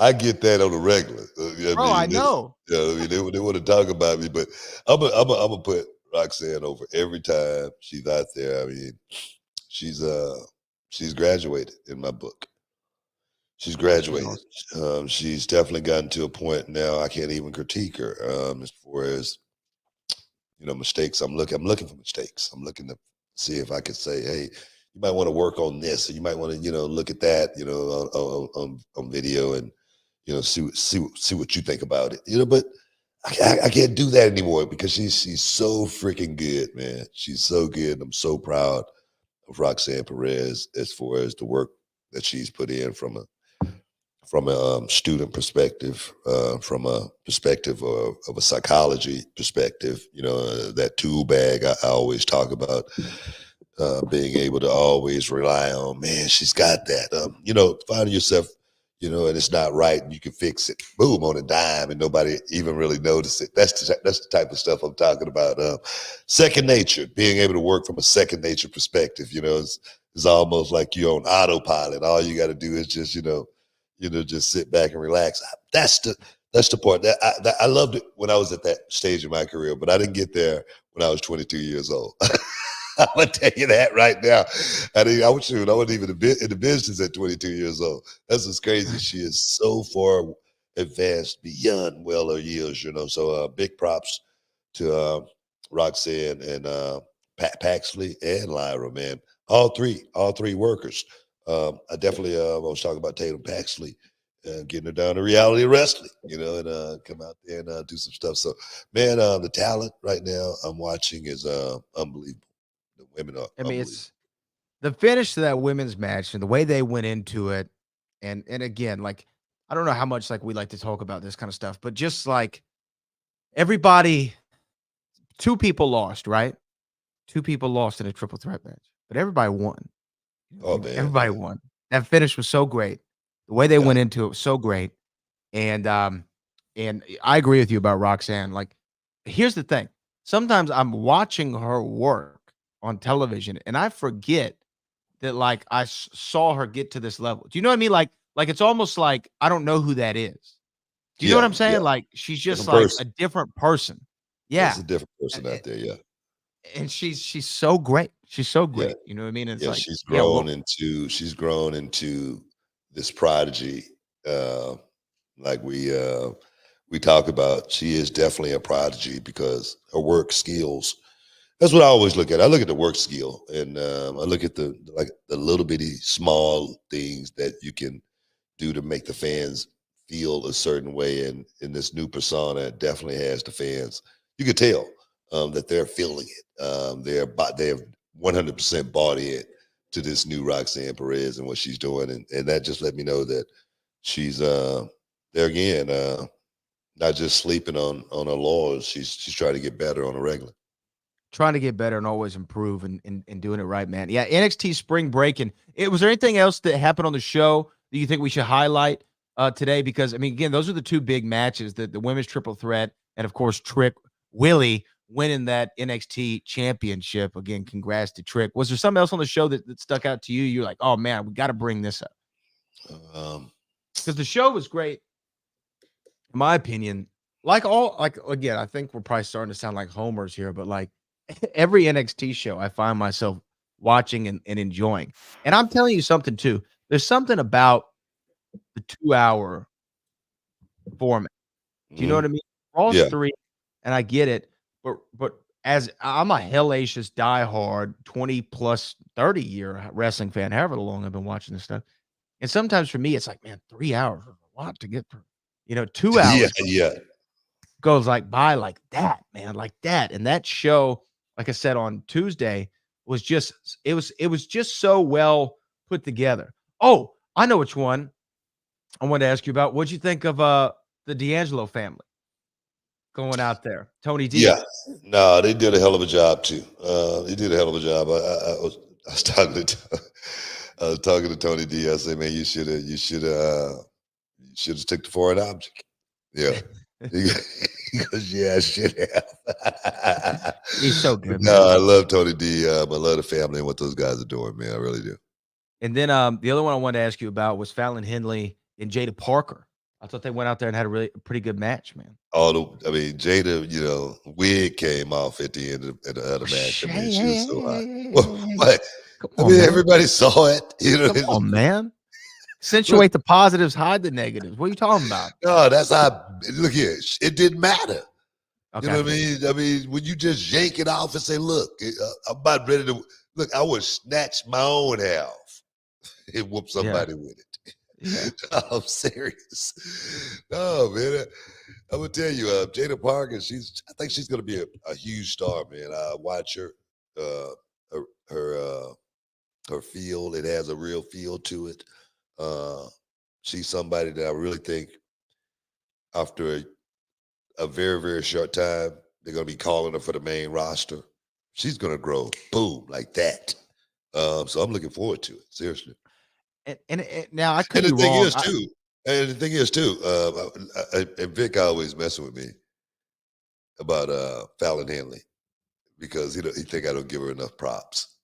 I get that on the regular. You know Bro, what I I mean? know. They want to talk about me, but I'm gonna put Roxanne over every time she's out there. I mean, she's graduated in my book. She's graduated. She's definitely gotten to a point now I can't even critique her as far as mistakes. I'm looking for mistakes. I'm looking to see if I could say, hey, you might want to work on this, or you might want to look at that on video and see what you think about it. But I can't do that anymore because she's so freaking good, man. She's so good. I'm so proud of Roxanne Perez as far as the work that she's put in from a student perspective, from a perspective of a psychology perspective. That tool bag I always talk about, being able to always rely on. Man, she's got that. Finding yourself, and it's not right, and you can fix it. Boom, on a dime, and nobody even really notice it. That's the type of stuff I'm talking about. Second nature, being able to work from a second nature perspective. It's almost like you're on autopilot. All you got to do is just just sit back and relax. That's the part that I loved it when I was at that stage of my career, but I didn't get there when I was 22 years old. I'm gonna tell you that right now. I wasn't even in the business at 22 years old. That's what's crazy. She is so far advanced beyond her years. So big props to Roxanne and Paxley and Lyra, man. All three workers. I definitely was talking about Tatum Paxley, getting her down to reality wrestling, and come out there and do some stuff. So, man, the talent right now I'm watching is unbelievable. The women are I mean, unbelievable. it's the finish to that women's match and the way they went into it. And again, like, I don't know how much like we like to talk about this kind of stuff, but just like everybody, two people lost, right? Two people lost in a triple threat match, but everybody won. Oh man, Everybody won. That finish was so great. The way they yeah. went into it was so great. And I agree with you about Roxanne. Like, here's the thing. Sometimes I'm watching her work on television and I forget that like saw her get to this level. Do you know what I mean? Like it's almost like I don't know who that is. Do you know what I'm saying? Yeah. Like she's just Different like person. a different person. Yeah, Yeah. it's a different person out there. Yeah. And she's so great. She's so Yeah. great. You know what I mean? It's Yeah, like, she's yeah, well, grown into this prodigy. Like we talk about, she is definitely a prodigy because her work skills. That's what I always look at. I look at the work skill, and I look at the little bitty small things that you can do to make the fans feel a certain way. And in this new persona, it definitely has the fans. You could tell that they're feeling it. They're 100% bought in to this new Roxanne Perez and what she's doing, and that just let me know that she's there again. Not just sleeping on her laurels. She's trying to get better on a regular. trying to get better and always improve and doing it right, man. Yeah, NXT Spring Break. And was there anything else that happened on the show that you think we should highlight today? Because, I mean, again, those are the two big matches, the women's triple threat and, of course, Trick Willie winning that NXT championship. Again, congrats to Trick. Was there something else on the show that stuck out to you? You're like, oh, man, we got to bring this up. Because the show was great, in my opinion. Again, I think we're probably starting to sound like homers here, but like every NXT show I find myself watching and enjoying. And I'm telling you something too. There's something about the 2-hour format. Do you know what I mean? Raw's Yeah. 3, and I get it, but as I'm a hellacious diehard 20 plus 30 year wrestling fan, however long I've been watching this stuff. And sometimes for me, it's like, man, 3 hours is a lot to get through. 2 hours. Yeah. goes like by like that, man, like that. And that show, like I said on Tuesday, was just it was just so well put together. Oh, I know which one I wanted to ask you about. What'd you think of the D'Angelo family going out there? Tony D. Yeah, no, they did a hell of a job too. They did a hell of a job. I was talking to I was talking to Tony D. I said, man, you should have took the foreign object. Yeah. He goes, yeah, I should have. He's so good, No, man. I love Tony D. I love the family and what those guys are doing, man. I really do. And then the other one I wanted to ask you about was Fallon Henley and Jada Parker. I thought they went out there and had a pretty good match, man. I mean, Jada, wig came off at the end of the match. I mean, she was so hot. What? Come on, man. Everybody saw it. Come on, man. Accentuate the positives, hide the negatives. What are you talking about? No, that's how. Look here, it didn't matter. Okay. You know what I mean? I mean, when you just yank it off and say, "Look, I'm about ready to look," I would snatch my own hair off and whoop somebody with it. Yeah. I'm serious. No, man. I'm gonna tell you, Jada Parker. I think she's gonna be a huge star, man. I watch her, her feel. It has a real feel to it. She's somebody that I really think after a very, very short time, they're going to be calling her for the main roster. She's going to grow, boom, like that. So I'm looking forward to it, seriously. And now I could And be the thing wrong. is, too, and Vic always messing with me about Fallon Henley because he think I don't give her enough props.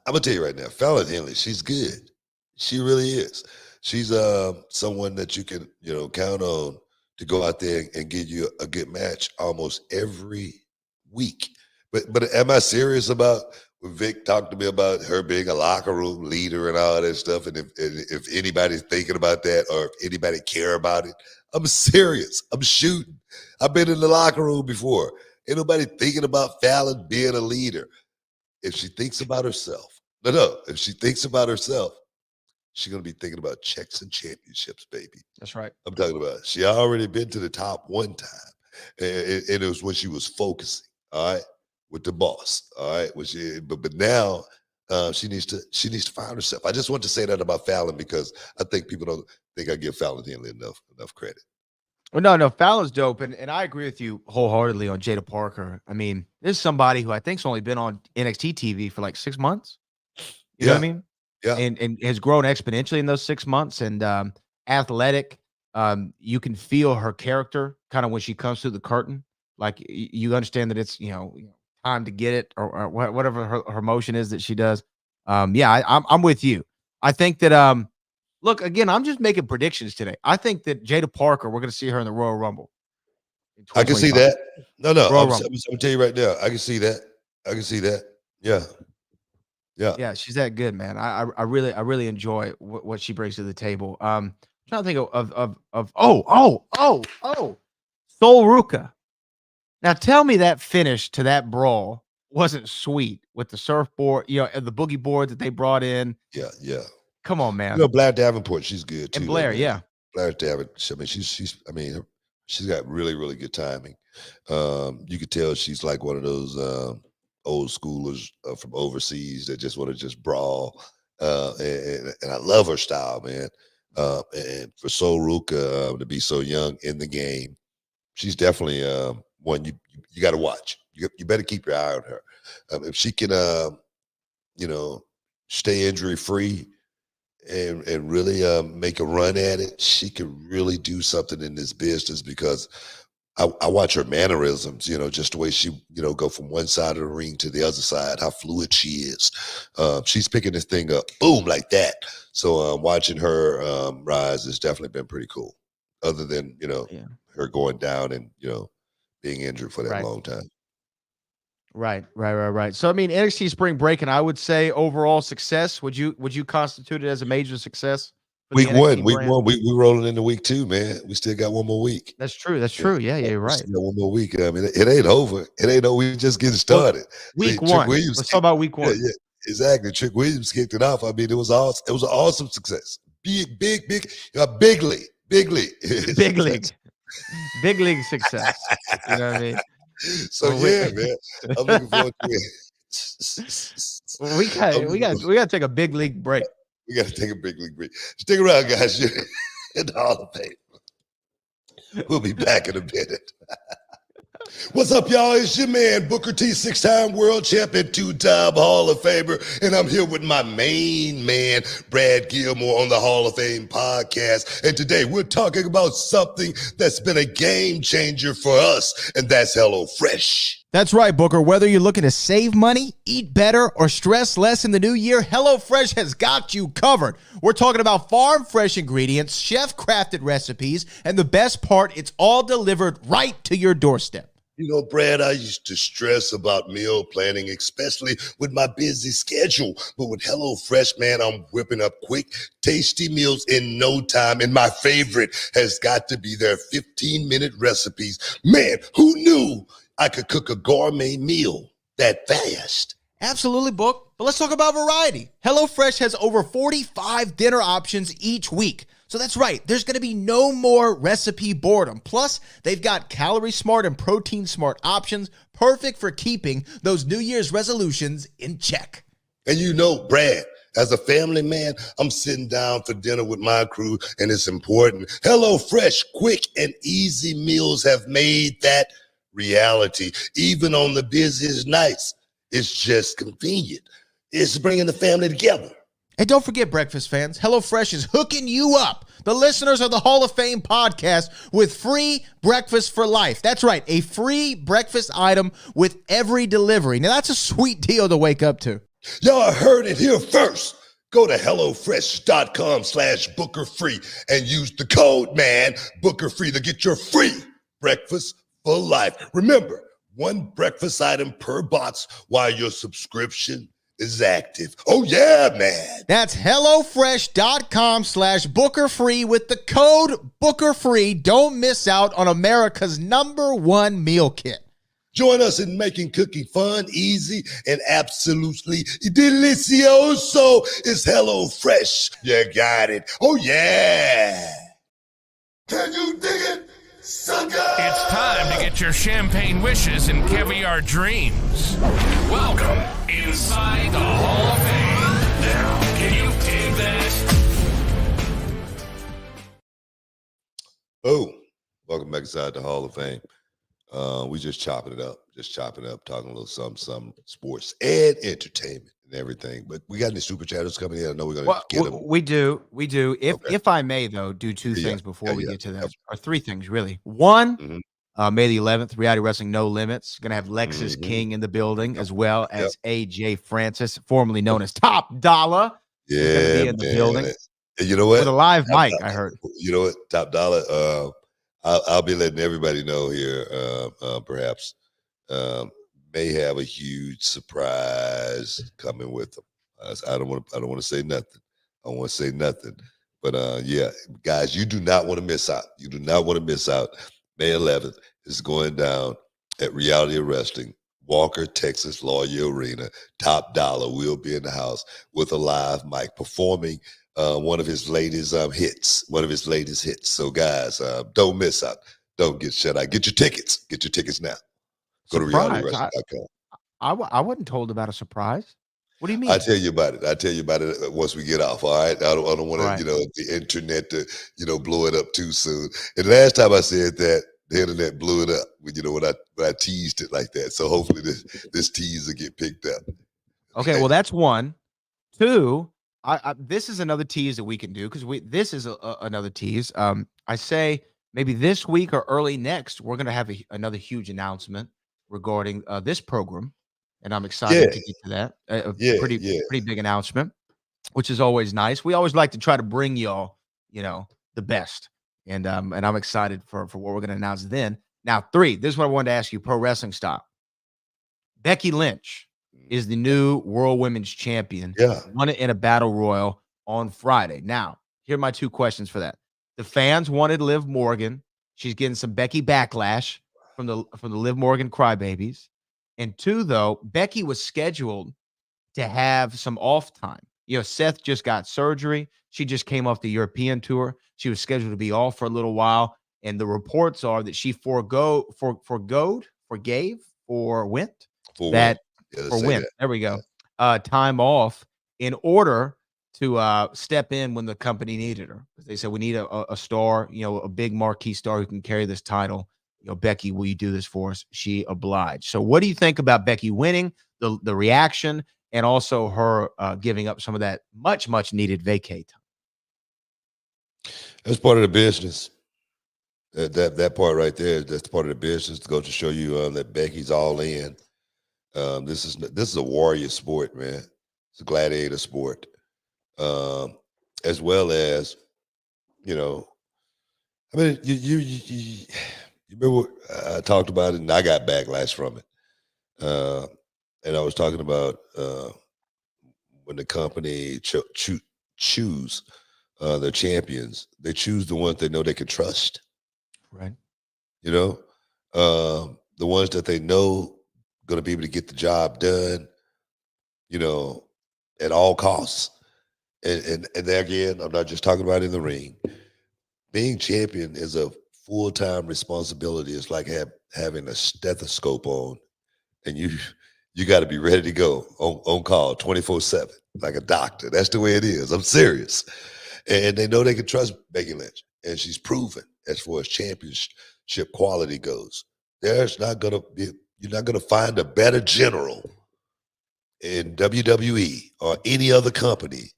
I'm going to tell you right now, Fallon Henley, she's good. She really is. She's someone that you can, count on to go out there and give you a good match almost every week. But am I serious about when Vic talked to me about her being a locker room leader and all that stuff? And if anybody's thinking about that or if anybody care about it, I'm serious. I'm shooting. I've been in the locker room before. Ain't nobody thinking about Fallon being a leader. If she thinks about herself, if she thinks about herself, she's going to be thinking about checks and championships, baby. That's right. I'm talking about she already been to the top one time. And it was when she was focusing, all right, with the boss, all right. But now she needs to find herself. I just want to say that about Fallon because I think people don't think I give Fallon Henley enough credit. Well, no, Fallon's dope. And I agree with you wholeheartedly on Jada Parker. I mean, this is somebody who I think's only been on NXT TV for like 6 months. You know what I mean? Yeah. And has grown exponentially in those 6 months and athletic. You can feel her character kind of when she comes through the curtain. Like you understand that it's, time to get it or whatever her motion is that she does. I'm with you. I think that, look, again, I'm just making predictions today. I think that Jada Parker, we're going to see her in the Royal Rumble. I can see that. No, I'm going to tell you right now. I can see that. Yeah. Yeah, she's that good, man. I really enjoy what she brings to the table. I'm trying to think of Sol Ruka. Now tell me that finish to that brawl wasn't sweet with the surfboard, the boogie board that they brought in. Yeah. Come on, man. Blair Davenport, she's good too. And Blair, yeah. Blair Davenport. I mean, she's got really, really good timing. You could tell she's like one of those old schoolers from overseas that just want to just brawl. And I love her style, man. And for Sol Ruka to be so young in the game, she's definitely one you got to watch. You better keep your eye on her. If she can, stay injury free and really make a run at it, she can really do something in this business because I watch her mannerisms, just the way she, go from one side of the ring to the other side, how fluid she is. She's picking this thing up, boom, like that. So watching her rise has definitely been pretty cool. Other than, her going down and, being injured for that long time. Right. So, I mean, NXT Spring Break, and I would say overall success. Would you constitute it as a major success? Week one. We rolling into week 2, man. We still got one more week. That's true. Yeah, you're right. Still got one more week. I mean, it ain't over. It ain't over. We just getting started. Week one. Let's talk about week 1. Yeah, exactly. Trick Williams kicked it off. I mean, it was awesome. It was an awesome success. Big league. Big league. Big league success. You know what I mean? So Well, yeah, man, I'm looking forward to it. we got to take a big league break. We got to take a big league break. Stick around, guys. You're in the Hall of Fame. We'll be back in a minute. What's up, y'all? It's your man, Booker T, 6-time world champion, 2-time Hall of Famer, and I'm here with my main man, Brad Gilmore, on the Hall of Fame podcast. And today we're talking about something that's been a game changer for us, and that's HelloFresh. That's right, Booker. Whether you're looking to save money, eat better, or stress less in the new year, HelloFresh has got you covered. We're talking about farm-fresh ingredients, chef-crafted recipes, and the best part, it's all delivered right to your doorstep. You know, Brad, I used to stress about meal planning, especially with my busy schedule. But with HelloFresh, man, I'm whipping up quick, tasty meals in no time. And my favorite has got to be their 15-minute recipes. Man, who knew I could cook a gourmet meal that fast? Absolutely, Book. But let's talk about variety. HelloFresh has over 45 dinner options each week. So that's right. There's going to be no more recipe boredom. Plus, they've got calorie smart and protein smart options, perfect for keeping those New Year's resolutions in check. And you know, Brad, as a family man, I'm sitting down for dinner with my crew, and it's important. HelloFresh, quick and easy meals have made that reality. Even on the busiest nights, it's just convenient. It's bringing the family together. And don't forget, breakfast fans, HelloFresh is hooking you up, the listeners of the Hall of Fame podcast, with free breakfast for life. That's right, a free breakfast item with every delivery. Now, that's a sweet deal to wake up to. Y'all heard it here first. Go to HelloFresh.com/BookerFree and use the code, man, BookerFree, to get your free breakfast for life. Remember, one breakfast item per box while your subscription is active. Oh, yeah, man. That's HelloFresh.com/BookerFree with the code BookerFree. Don't miss out on America's #1 meal kit. Join us in making cooking fun, easy, and absolutely delicioso. It's HelloFresh. You got it. Oh, yeah. Can you dig it, sucker? It's time to get your champagne wishes and caviar dreams. Welcome inside the Hall of Fame. Now, can you dig that? Oh, welcome back inside the Hall of Fame. We just chopping it up, talking a little something, sports and entertainment and everything. But we got any super chatters coming in. I know we're going to get them. We do. If I may, though, do two things before we get to that, or three things, really. One, May the 11th, Reality Wrestling No Limits. Going to have Lexus King in the building, as well as AJ Francis, formerly known as Top Dollar. Yeah, going to be in the building. And you know what? With a live mic, I heard. You know what? Top Dollar. I'll be letting everybody know here. Perhaps may have a huge surprise coming with them. I don't want to say nothing. I don't want to say nothing. But yeah, guys, you do not want to miss out. You do not want to miss out. May 11th is going down at Reality Wrestling, Walker, Texas, Lawyer Arena. Top Dollar will be in the house with a live mic performing one of his latest hits. So guys, don't miss out. Don't get shut out. Get your tickets. Get your tickets now. Go to realitywrestling.com. I wasn't told about a surprise. What do you mean? I'll tell you about it once we get off. All right. I don't want to, the internet to, blow it up too soon. And last time I said that, the internet blew it up. When I teased it like that. So hopefully this tease will get picked up. Okay. Well, that's one. Two. This is another tease that we can do because this is another tease. I say maybe this week or early next, we're going to have another huge announcement regarding this program. And I'm excited to get to that. Pretty big announcement, which is always nice. We always like to try to bring y'all, the best. And I'm excited for what we're going to announce then. Now, three, this is what I wanted to ask you, pro wrestling style. Becky Lynch is the new World Women's Champion. Yeah. Won it in a battle royal on Friday. Now, here are my two questions for that. The fans wanted Liv Morgan. She's getting some Becky backlash from the Liv Morgan crybabies. And two, though, Becky was scheduled to have some off time. Seth just got surgery. She just came off the European tour. She was scheduled to be off for a little while. and the reports are that she forgave or went For win. that Yeah, let's for say win. that. There we go. Time off in order to step in when the company needed her. They said we need a star, a big marquee star who can carry this title. Becky, will you do this for us? She obliged. So, what do you think about Becky winning, the reaction, and also her giving up some of that much needed vacate time? That's part of the business. That part right there, that's part of the business to go to show you that Becky's all in. This is a warrior sport, man. It's a gladiator sport, as well as I mean, you remember I talked about it, and I got backlash from it. And I was talking about when the company choose their champions, they choose the ones they know they can trust. Right. The ones that they know going to be able to get the job done, at all costs. And there again, I'm not just talking about in the ring. Being champion is a full-time responsibility. It's like having a stethoscope on, and you got to be ready to go on call 24/7, like a doctor. That's the way it is. I'm serious. And they know they can trust Becky Lynch, and she's proven as far as championship quality goes. You're not gonna find a better general in WWE or any other company,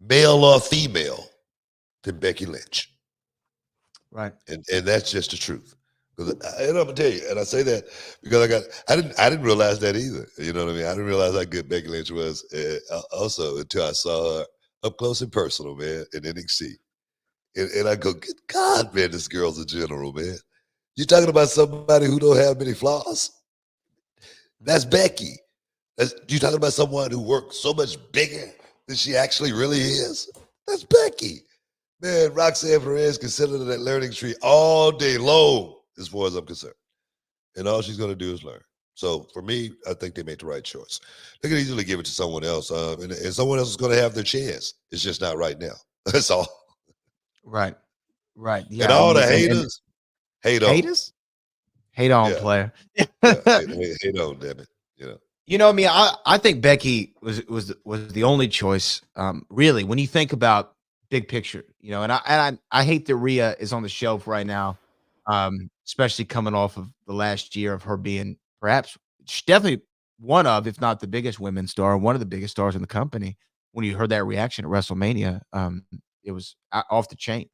male or female, than Becky Lynch. Right. And that's just the truth. And I'm gonna tell you, and I say that because I didn't realize that either. You know what I mean? I didn't realize how good Becky Lynch was also until I saw her up close and personal, man, in NXT. And I go, good God, man, this girl's a general, man. You talking about somebody who don't have many flaws? That's Becky. You talking about someone who works so much bigger than she actually really is? That's Becky. Man, Roxanne Perez can sit under that learning tree all day long, as far as I'm concerned. And all she's going to do is learn. So for me, I think they made the right choice. They could easily give it to someone else, and someone else is going to have their chance. It's just not right now. That's all. Right. Right. Yeah. And all the haters, hate on. Haters? Hate on, Yeah. player. Hate on, damn it. I think Becky was the only choice. Really, when you think about big picture, and I hate that Rhea is on the shelf right now, especially coming off of the last year of her being perhaps definitely one of, if not the biggest women's star, one of the biggest stars in the company. When you heard that reaction at WrestleMania, it was off the chains.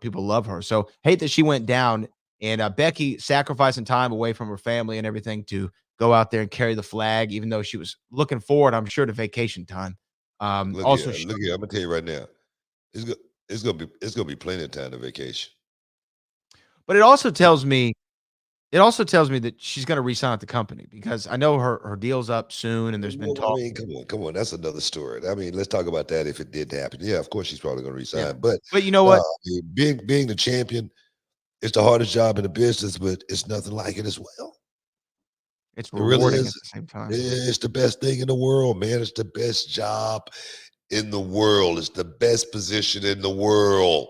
People love her. So hate that she went down, and Becky sacrificing time away from her family and everything to go out there and carry the flag, even though she was looking forward, I'm sure, to vacation time. Look Also, here, I'm gonna tell you right now, it's gonna be plenty of time to vacation. but it also tells me that she's going to resign at the company, because I know her deal's up soon, and there's been talk. I mean, come on, that's another story. I mean, let's talk about that if it did happen. Yeah, of course she's probably gonna resign. Yeah. But But you know what? I mean, being the champion, it's the hardest job in the business, but it's nothing like it as well. It's It really rewarding at is. the same time. It's the best thing in the world, man. It's the best job in the world. It's the best position in the world,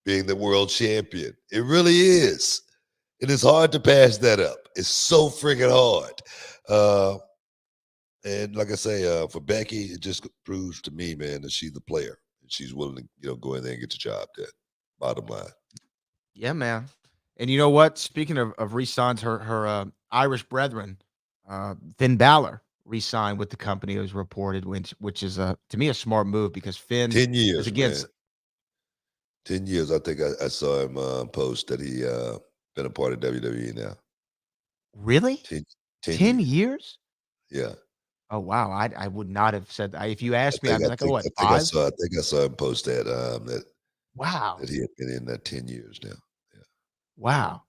being the world champion. It really is. It is hard to pass that up. It's so freaking hard. And like I say, for Becky, it just proves to me, man, that she's the player. And she's willing to, go in there and get the job done. Bottom line. Yeah, man. And you know what? Speaking of re-signs, her Irish brethren, Finn Balor re-signed with the company. It was reported, which is to me a smart move, because Finn 10 years, is against. man. 10 years. I think I saw him post that he been a part of WWE now. Really? 10 years. years? Yeah. Oh wow! I would not have said that. If you asked me, I'd be like, I "Oh, what, think 5?" I think I saw him post that Wow. that he had been in that 10 years now. Yeah. Wow.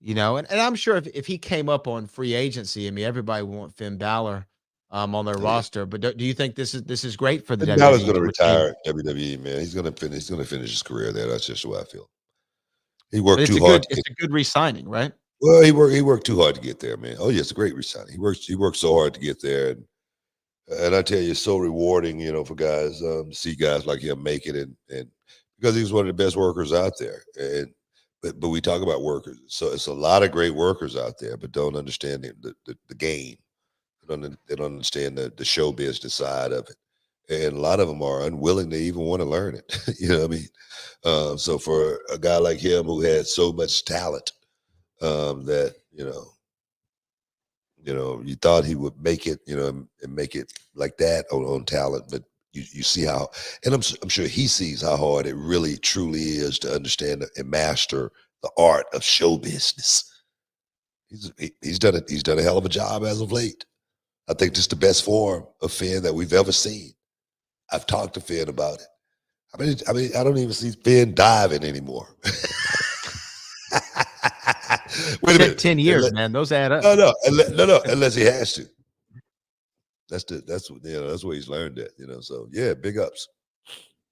And I'm sure if he came up on free agency, I mean, everybody would want Finn Balor on their roster. But do you think this is great for the Finn Balor's WWE going to to retain him? retire at WWE, man. He's going to finish his career there. That's just the way I feel. He But worked too hard. it's a good re-signing, right? Well, he worked too hard to get there, man. Oh, yeah, it's a great resign. He worked so hard to get there, and I tell you, it's so rewarding, for guys to see guys like him make it, and because he was one of the best workers out there. but we talk about workers. So it's a lot of great workers out there, but don't understand the game. They don't understand the showbiz side of it. And a lot of them are unwilling to even want to learn it. You know what I mean? So for a guy like him who had so much talent, that, you thought he would make it, and make it like that on talent, but you see how, and I'm sure he sees how hard it really truly is to understand and master the art of show business. He's done it. He's done a hell of a job as of late. I think this is the best form of Finn that we've ever seen. I've talked to Finn about it. I mean, I don't even see Finn diving anymore. Wait a minute. 10 years, man. Those add up. No, unless he has to. That's what he's learned that, So yeah, big ups.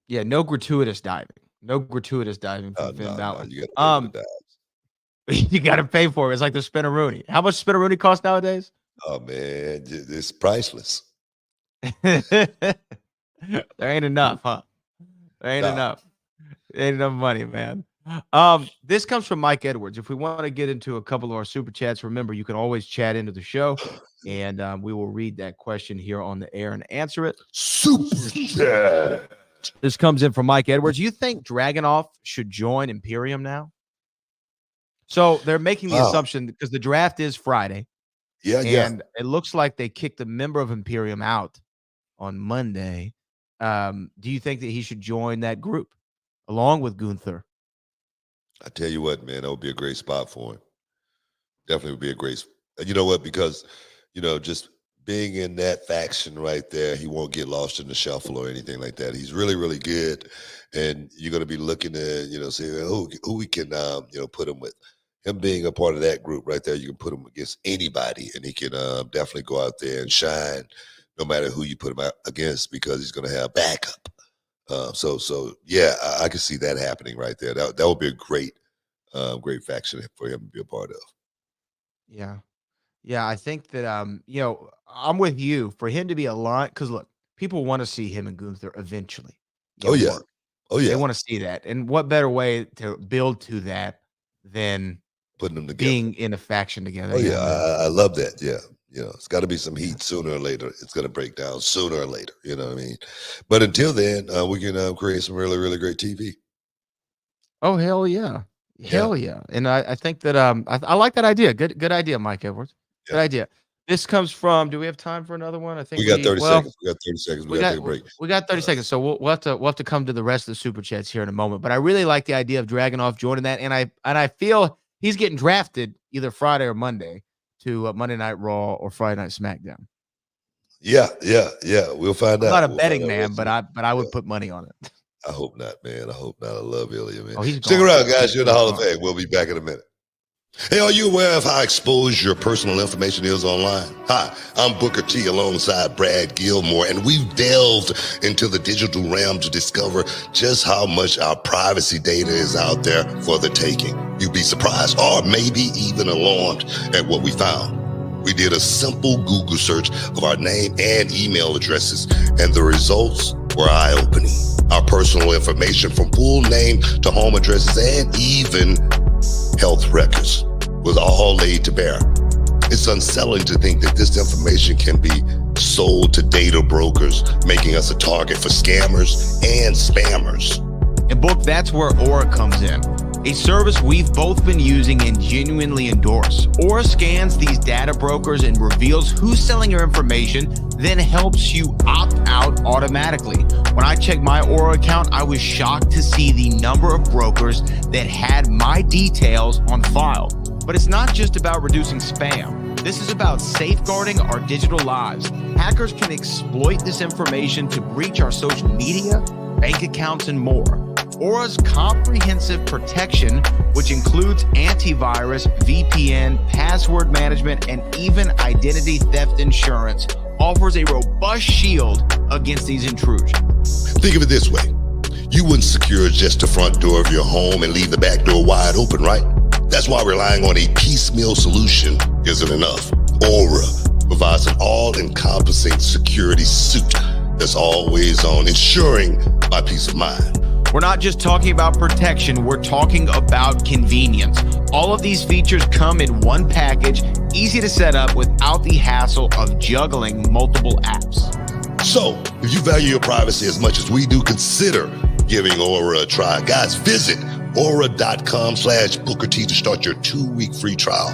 Yeah, no gratuitous diving. No gratuitous diving from Finn Balor. You got to pay for it. It's like the Spinaroonie. How much Spinaroonie cost nowadays? Oh man, it's priceless. There ain't enough, huh? There ain't enough. Ain't enough money, man. This comes from Mike Edwards. If we want to get into a couple of our super chats, remember you can always chat into the show, and we will read that question here on the air and answer it. Super chat. This comes in from Mike Edwards. You think Dragunov should join Imperium now? So they're making the assumption because the draft is Friday. Yeah. It looks like they kicked a member of Imperium out on Monday. Do you think that he should join that group along with Gunther? I tell you what, man, that would be a great spot for him. Definitely would be a great. You know what? Because, just being in that faction right there, he won't get lost in the shuffle or anything like that. He's really, really good, and you're going to be looking to, see who we can, put him with. Him being a part of that group right there, you can put him against anybody, and he can definitely go out there and shine, no matter who you put him out against, because he's going to have backup. So yeah, I can see that happening right there. That would be a great faction for him to be a part of. Yeah, I think that I'm with you for him to be aligned, because look, people want to see him and Gunther eventually. They want to see that, and what better way to build to that than putting them together, being in a faction together? I love that. Yeah. It's got to be some heat sooner or later. It's going to break down sooner or later. You know what I mean? But until then, we can create some really, really great TV. Oh, hell yeah. Hell yeah. And I think that I like that idea. Good idea, Mike Edwards. Good idea. This comes from, do we have time for another one? I think we got 30 seconds. We got 30 seconds. We got to take a break. We got 30 seconds. So we'll have to come to the rest of the super chats here in a moment. But I really like the idea of Dragunov joining that. And I feel he's getting drafted either Friday or Monday to Monday Night Raw or Friday Night SmackDown. Yeah. We'll find out. I'm not a betting man, but I would put money on it. I hope not, man. I hope not. I love Ilya, man. Stick around, guys. You're in the Hall of Fame. We'll be back in a minute. Hey, are you aware of how exposed your personal information is online? Hi, I'm Booker T alongside Brad Gilmore, and we've delved into the digital realm to discover just how much our privacy data is out there for the taking. You'd be surprised, or maybe even alarmed at what we found. We did a simple Google search of our name and email addresses, and the results were eye-opening. Our personal information, from full name to home addresses and even health records, was all laid to bear. It's unsettling to think that this information can be sold to data brokers, making us a target for scammers and spammers. And Book, that's where Aura comes in. A service we've both been using and genuinely endorse. Aura scans these data brokers and reveals who's selling your information, then helps you opt out automatically. When I checked my Aura account, I was shocked to see the number of brokers that had my details on file. But it's not just about reducing spam. This is about safeguarding our digital lives. Hackers can exploit this information to breach our social media, bank accounts, and more. Aura's comprehensive protection, which includes antivirus, VPN, password management, and even identity theft insurance, offers a robust shield against these intrusions. Think of it this way. You wouldn't secure just the front door of your home and leave the back door wide open, right? That's why relying on a piecemeal solution isn't enough. Aura provides an all-encompassing security suite that's always on, ensuring my peace of mind. We're not just talking about protection, we're talking about convenience. All of these features come in one package, easy to set up without the hassle of juggling multiple apps. So, if you value your privacy as much as we do, consider giving Aura a try. Guys, visit aura.com/Booker T to start your 2-week free trial.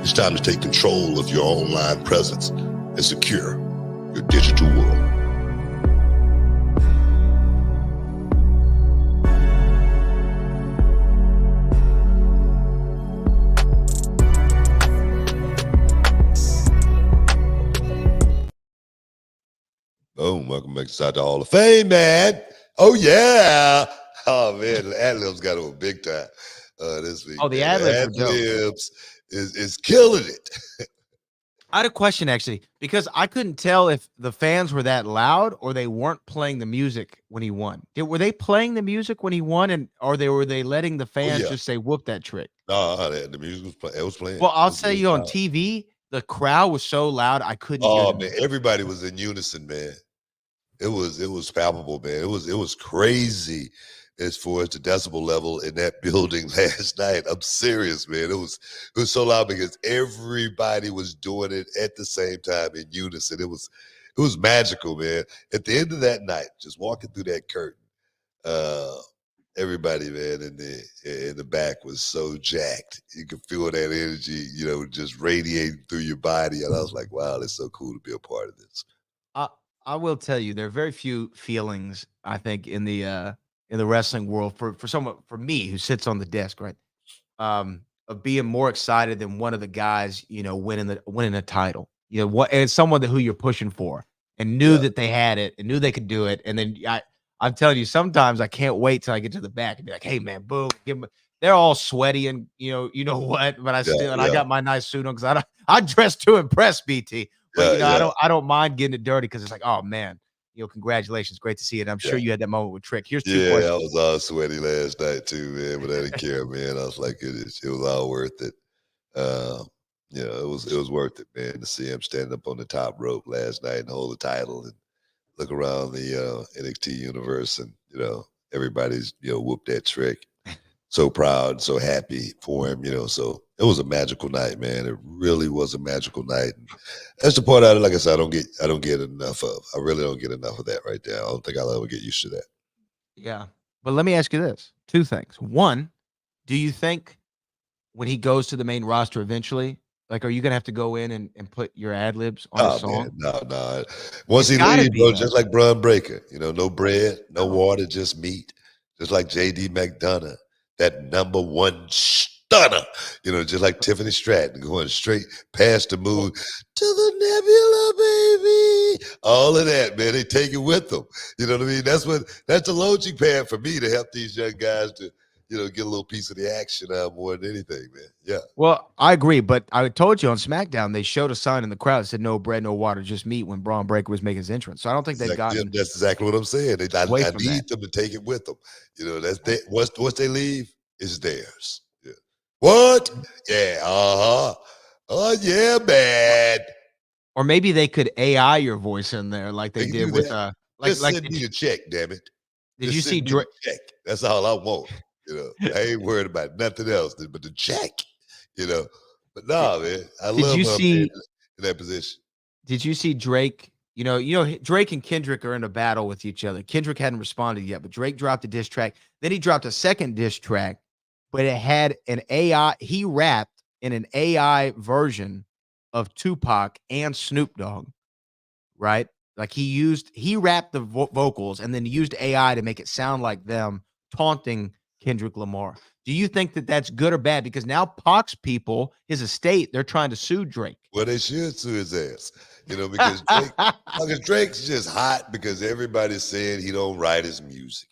It's time to take control of your online presence and secure your digital world. Boom, welcome back to the Hall of Fame, man. Oh, yeah. Oh, man, the ad-libs got over big time this week. Oh, the man. ad-libs are dope. Ad-libs is killing it. I had a question, actually, because I couldn't tell if the fans were that loud or they weren't playing the music when he won. Were they playing the music when he won, or were they letting the fans just say, whoop that trick? No, the music was playing. It was playing. Well, I'll tell you, on TV, the crowd was so loud, I couldn't hear them. Man, everybody was in unison, man. It was palpable, man. It was crazy as far as the decibel level in that building last night. I'm serious, man. It was so loud because everybody was doing it at the same time in unison. It was magical, man. At the end of that night, just walking through that curtain, everybody, man, in the back was so jacked. You could feel that energy, just radiating through your body. And I was like, wow, it's so cool to be a part of this. I will tell you, there are very few feelings, I think, in the wrestling world for someone, for me, who sits on the desk, right? Of being more excited than one of the guys, winning a title. And someone who you're pushing for and knew that they had it and knew they could do it. And then I'm telling you, sometimes I can't wait till I get to the back and be like, hey man, boom, they're all sweaty and you know what, but I got my nice suit on because I dress to impress, BT. But I don't mind getting it dirty because it's like, oh man, congratulations, great to see it. I'm sure you had that moment with Trick. Here's two questions. I was all sweaty last night too, man, but I didn't care, man. I was like, it was all worth it. It was worth it, man, to see him standing up on the top rope last night and hold the title and look around the NXT universe and everybody's whooped that Trick. So proud, so happy for him, so it was a magical night, man. It really was a magical night. And that's the part like I said, I don't get enough of. I really don't get enough of that right there. I don't think I'll ever get used to that. Yeah. But let me ask you this. Two things. One, do you think when he goes to the main roster eventually, like, are you gonna have to go in and put your ad libs on the song? Man, no. Once he leaves, bro, just like Braun Breaker, no bread, no water, just meat. Just like JD McDonough. That number one stunner, just like Tiffany Stratton going straight past the moon to the nebula, baby. All of that, man, they take it with them. You know what I mean? That's the launching pad for me to help these young guys to, get a little piece of the action more than anything, man. Yeah. Well, I agree, but I told you on SmackDown, they showed a sign in the crowd that said no bread, no water, just meat when Braun Breaker was making his entrance. So I don't think they've gotten. That's exactly what I'm saying. I need them to take it with them. Once they leave, it's theirs. Yeah. What? Yeah. Oh yeah, man. Or maybe they could AI your voice in there, like they did with Just send me a check, damn it. Did you see Drake? That's all I want. I ain't worried about nothing else but the check. But no, man. I love him in that position. Did you see Drake? Drake and Kendrick are in a battle with each other. Kendrick hadn't responded yet, but Drake dropped a diss track. Then he dropped a second diss track, but it had an AI. He rapped in an AI version of Tupac and Snoop Dogg, right? Like he rapped the vocals and then used AI to make it sound like them taunting Kendrick Lamar. Do you think that that's good or bad? Because now Pac's people, his estate, they're trying to sue Drake. Well, they should sue his ass, because Drake's just hot because everybody's saying he don't write his music.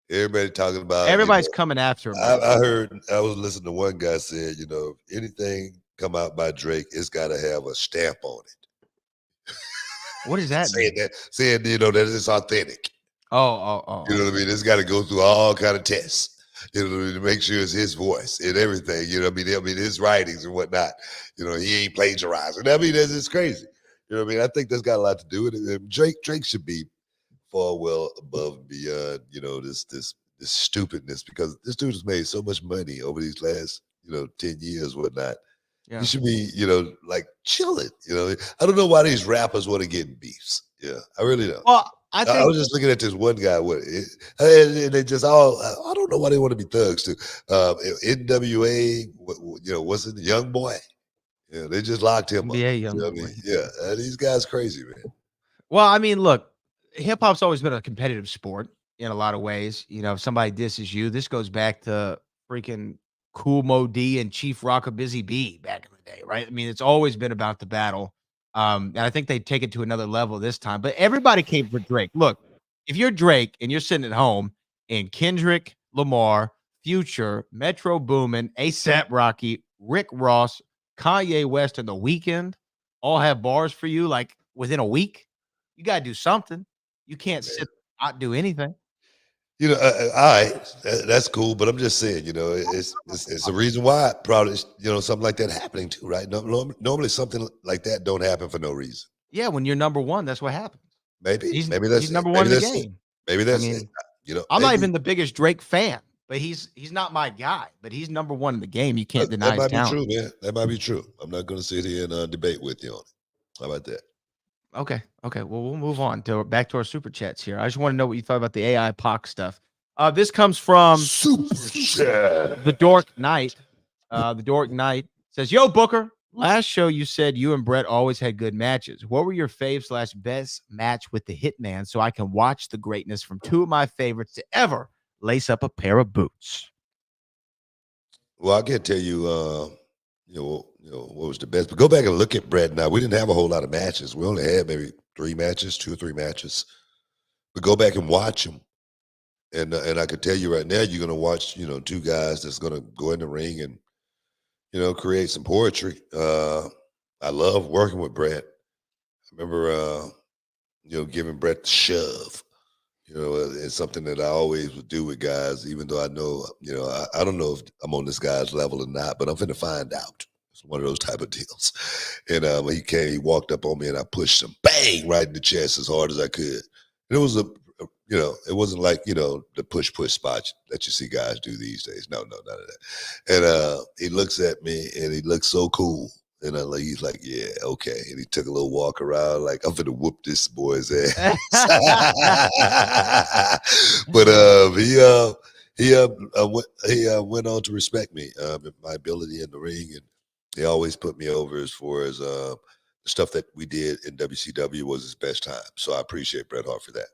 Everybody talking about. Everybody's coming after him. I was listening to one guy said, if anything come out by Drake, it's got to have a stamp on it. What is that? Saying that it's authentic. Oh. You know what I mean? It's got to go through all kind of tests. To make sure it's his voice and everything. I mean, his writings and whatnot. He ain't plagiarizing. I mean, it's crazy. I think that's got a lot to do with it. Drake should be far well above and beyond, this this stupidness, because this dude has made so much money over these last, 10 years, whatnot. Yeah. You should be, like chilling. I don't know why these rappers want to get in beefs. Yeah, I really don't. Well, I I think was just looking at this one guy and they just all, I don't know why they want to be thugs too. NWA, what's it, the young boy? Yeah, they just locked him up. NBA You young know what I boy. mean? Yeah, these guys crazy, man. Well, I mean, look, hip hop's always been a competitive sport in a lot of ways. If somebody disses you, this goes back to freaking Cool Mo D and Chief Rockabizzy B back in the day, right? I mean, it's always been about the battle. And I think they take it to another level this time. But everybody came for Drake. Look, if you're Drake and you're sitting at home and Kendrick Lamar, Future, Metro Boomin, ASAP Rocky, Rick Ross, Kanye West, and The Weeknd all have bars for you like within a week, you got to do something. You can't sit not do anything. All right, that's cool, but I'm just saying, it's a reason why probably, something like that happening too, right? Normally something like that don't happen for no reason. Yeah, when you're number one, that's what happens. Maybe He's that's number it. one in Maybe the that's it. game. Maybe that's mean, it. I'm not maybe- even the biggest Drake fan, but he's not my guy. But he's number one in the game. You can't deny that his might talent. be true, man. That might be true. I'm not going to sit here and debate with you on it. How about that? Okay. Well, we'll move on back to our super chats here. I just want to know what you thought about the AI Pac stuff. This comes from Super chat. the Dork Knight. The Dork Knight says, "Yo, Booker. Last show you said you and Brett always had good matches. What were your fave/best match with the Hitman so I can watch the greatness from two of my favorites to ever lace up a pair of boots?" Well, I can't tell you, what was the best. But go back and look at Brett. Now, we didn't have a whole lot of matches. We only had maybe 2 or 3 matches. But go back and watch them. And I can tell you right now, you're going to watch, 2 guys that's going to go in the ring and, create some poetry. I love working with Brett. I remember, giving Brett the shove. It's something that I always would do with guys, even though I know, I don't know if I'm on this guy's level or not, but I'm finna find out. It's one of those type of deals. And when he walked up on me and I pushed him, bang, right in the chest as hard as I could. And it was it wasn't like, the push spot that you see guys do these days. No, none of that. And he looks at me and he looks so cool. And he's like, yeah, okay. And he took a little walk around, like, I'm finna whoop this boy's ass. But he went on to respect me, my ability in the ring, and he always put me over as far as the stuff that we did in WCW was his best time. So I appreciate Bret Hart for that.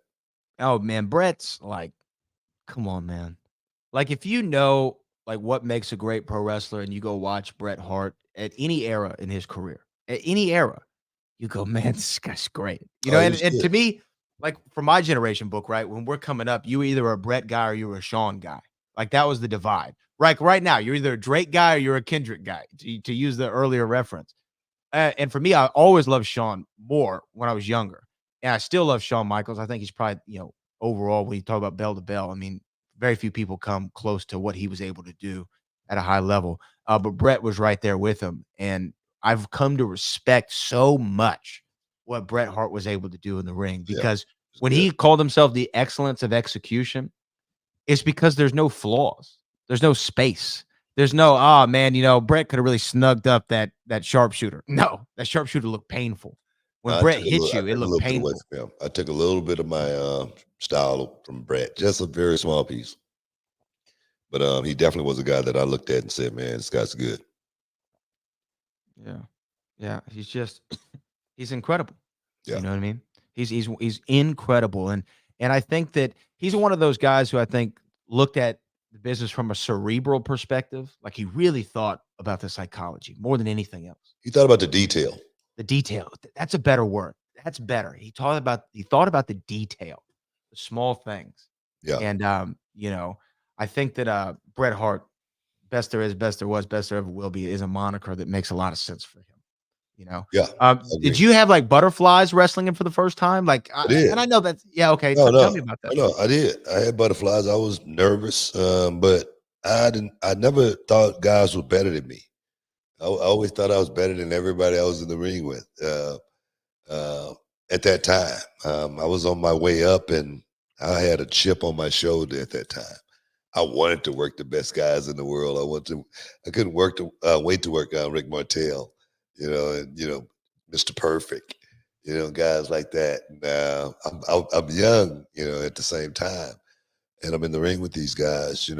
Oh man, Brett's like, come on, man. Like if you know like what makes a great pro wrestler and you go watch Bret Hart at any era in his career, at any era, you go, man, this guy's great. And to me, like for my generation, Book, right? When we're coming up, you were either a Bret guy or you were a Shawn guy. Like that was the divide. Right now, you're either a Drake guy or you're a Kendrick guy, to use the earlier reference. And for me, I always loved Shawn more when I was younger. And I still love Shawn Michaels. I think he's probably, overall, when you talk about bell to bell, I mean, very few people come close to what he was able to do at a high level. But Bret was right there with him. And I've come to respect so much what Bret Hart was able to do in the ring, because when he called himself the excellence of execution, it's because there's no flaws. There's no space. There's no, Bret could have really snugged up that sharpshooter. No, that sharpshooter looked painful. When Bret hit you, it looked painful. I took a little bit of my style from Bret, just a very small piece. But he definitely was a guy that I looked at and said, man, this guy's good. Yeah. He's incredible. Yeah. You know what I mean? He's incredible. And I think that he's one of those guys who I think looked at the business from a cerebral perspective. Like he really thought about the psychology more than anything else. He thought about the detail. The detail. That's a better word. That's better. He thought about the detail, the small things. Yeah. And I think that Bret Hart, best there is, best there was, best there ever will be, is a moniker that makes a lot of sense for him. Yeah. Did you have like butterflies wrestling him for the first time? Like, I did. And I know that. Yeah. Okay. No, Tell me about that. No, I did. I had butterflies. I was nervous, but I never thought guys were better than me. I always thought I was better than everybody I was in the ring with. At that time, I was on my way up, and I had a chip on my shoulder at that time. I wanted to work the best guys in the world. I couldn't wait to work on Rick Martel, and Mr. Perfect, guys like that. Now I'm young, at the same time, and I'm in the ring with these guys,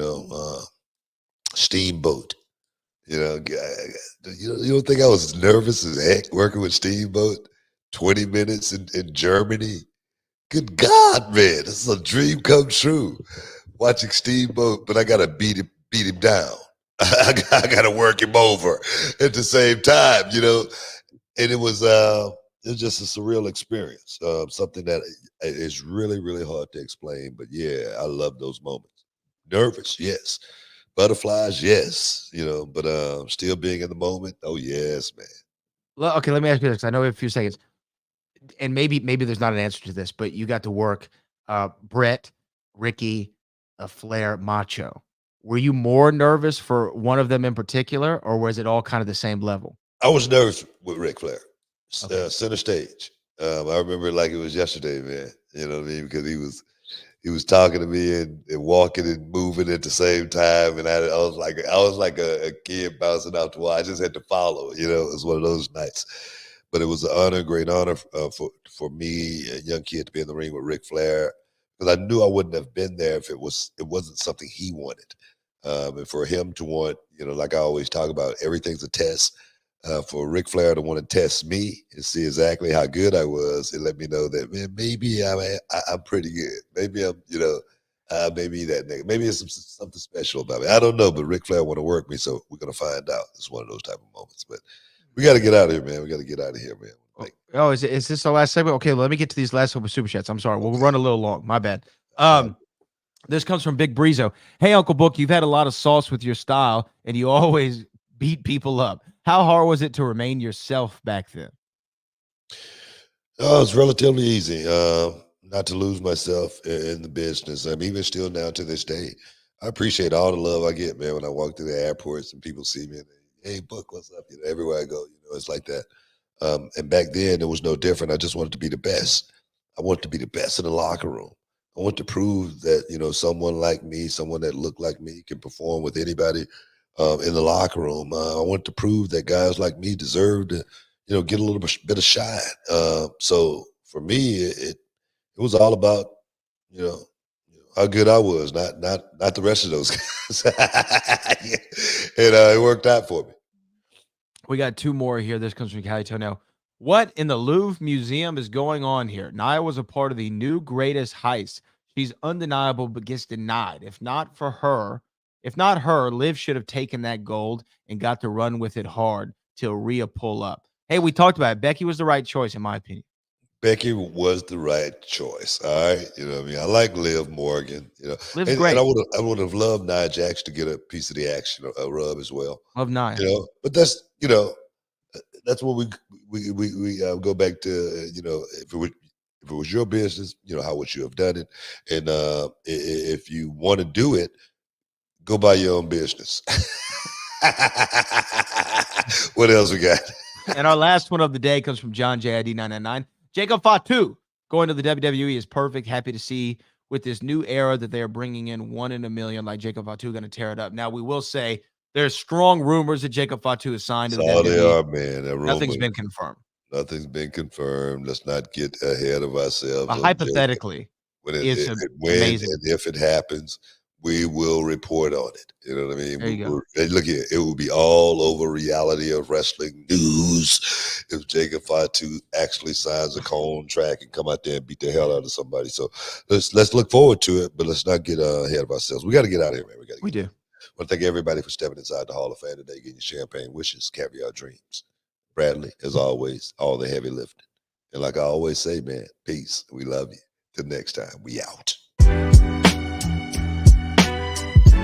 Steamboat. You don't think I was nervous as heck working with Steamboat? 20 minutes in Germany. Good God, man, this is a dream come true. Watching Steamboat, but I gotta beat him down. I gotta work him over at the same time, And it was just a surreal experience. Something that is really, really hard to explain. But yeah, I love those moments. Nervous, yes. Butterflies, yes. But still being in the moment. Oh yes, man. Well, okay, let me ask you this. I know we have a few seconds, and maybe there's not an answer to this, but you got to work Brett, Ricky, Flair, Macho. Were you more nervous for one of them in particular, or was it all kind of the same level? I was nervous with Ric Flair, Okay. center stage. I remember it like it was yesterday, man. You know what I mean? Because he was talking to me and walking and moving at the same time, and I was like a kid bouncing out the wall. I just had to follow. It was one of those nights. But it was an honor, great honor for me, a young kid, to be in the ring with Ric Flair, because I knew I wouldn't have been there if it wasn't something he wanted. And for him to want, like I always talk about, everything's a test. For Ric Flair to want to test me and see exactly how good I was, and let me know that, man, maybe I'm pretty good. Maybe I'm, maybe that nigga. Maybe it's something special about me. I don't know, but Ric Flair want to work me, so we're gonna find out. It's one of those type of moments. But we got to get out of here, man. We got to get out of here, man. Like, is this the last segment? Okay, let me get to these last couple of super chats. I'm sorry, we'll run a little long. My bad. This comes from Big Breezo. Hey, Uncle Book, you've had a lot of sauce with your style, and you always beat people up. How hard was it to remain yourself back then? Oh, it's relatively easy. Not to lose myself in the business. I'm even still now to this day. I appreciate all the love I get, man, when I walk through the airports and people see me and they, hey, Book, what's up? Everywhere I go, it's like that. And back then, it was no different. I just wanted to be the best. I wanted to be the best in the locker room. I want to prove that, someone like me, someone that looked like me, can perform with anybody in the locker room. I want to prove that guys like me deserve to, get a little bit of shine. So for me, it was all about, how good I was, not the rest of those guys. And it worked out for me. We got two more here. This comes from Cali Toenail. What in the Louvre Museum is going on here? Nia was a part of the new greatest heist. She's undeniable, but gets denied. If not her, Liv should have taken that gold and got to run with it hard till Rhea pull up. Hey, we talked about it. Becky was the right choice, in my opinion. Becky was the right choice. All right. You know what I mean? I like Liv Morgan, Liv's great. And I would have loved Nia Jax to get a piece of the action, a rub as well. Love Nia. But that's, that's what we go back to, if it was your business, how would you have done it? And if you want to do it, go buy your own business. What else we got? And our last one of the day comes from John JID 999. Jacob Fatu going to the WWE is perfect. Happy to see with this new era that they are bringing in 1 in a million, like Jacob Fatu going to tear it up. Now, we will say there's strong rumors that Jacob Fatu is signed to the WWE. They are, man. Nothing's been confirmed. Nothing's been confirmed. Let's not get ahead of ourselves. But hypothetically, when and if it happens, we will report on it. You know what I mean? There you go. Look here, it will be all over reality of wrestling news if Jacob Fatu actually signs a contract and come out there and beat the hell out of somebody. So let's look forward to it, but let's not get ahead of ourselves. We got to get out of here, man. We do. I want to thank everybody for stepping inside the Hall of Fame today, getting your champagne wishes, caviar dreams. Bradley, as always, all the heavy lifting. And like I always say, man, peace. We love you. Till next time, we out.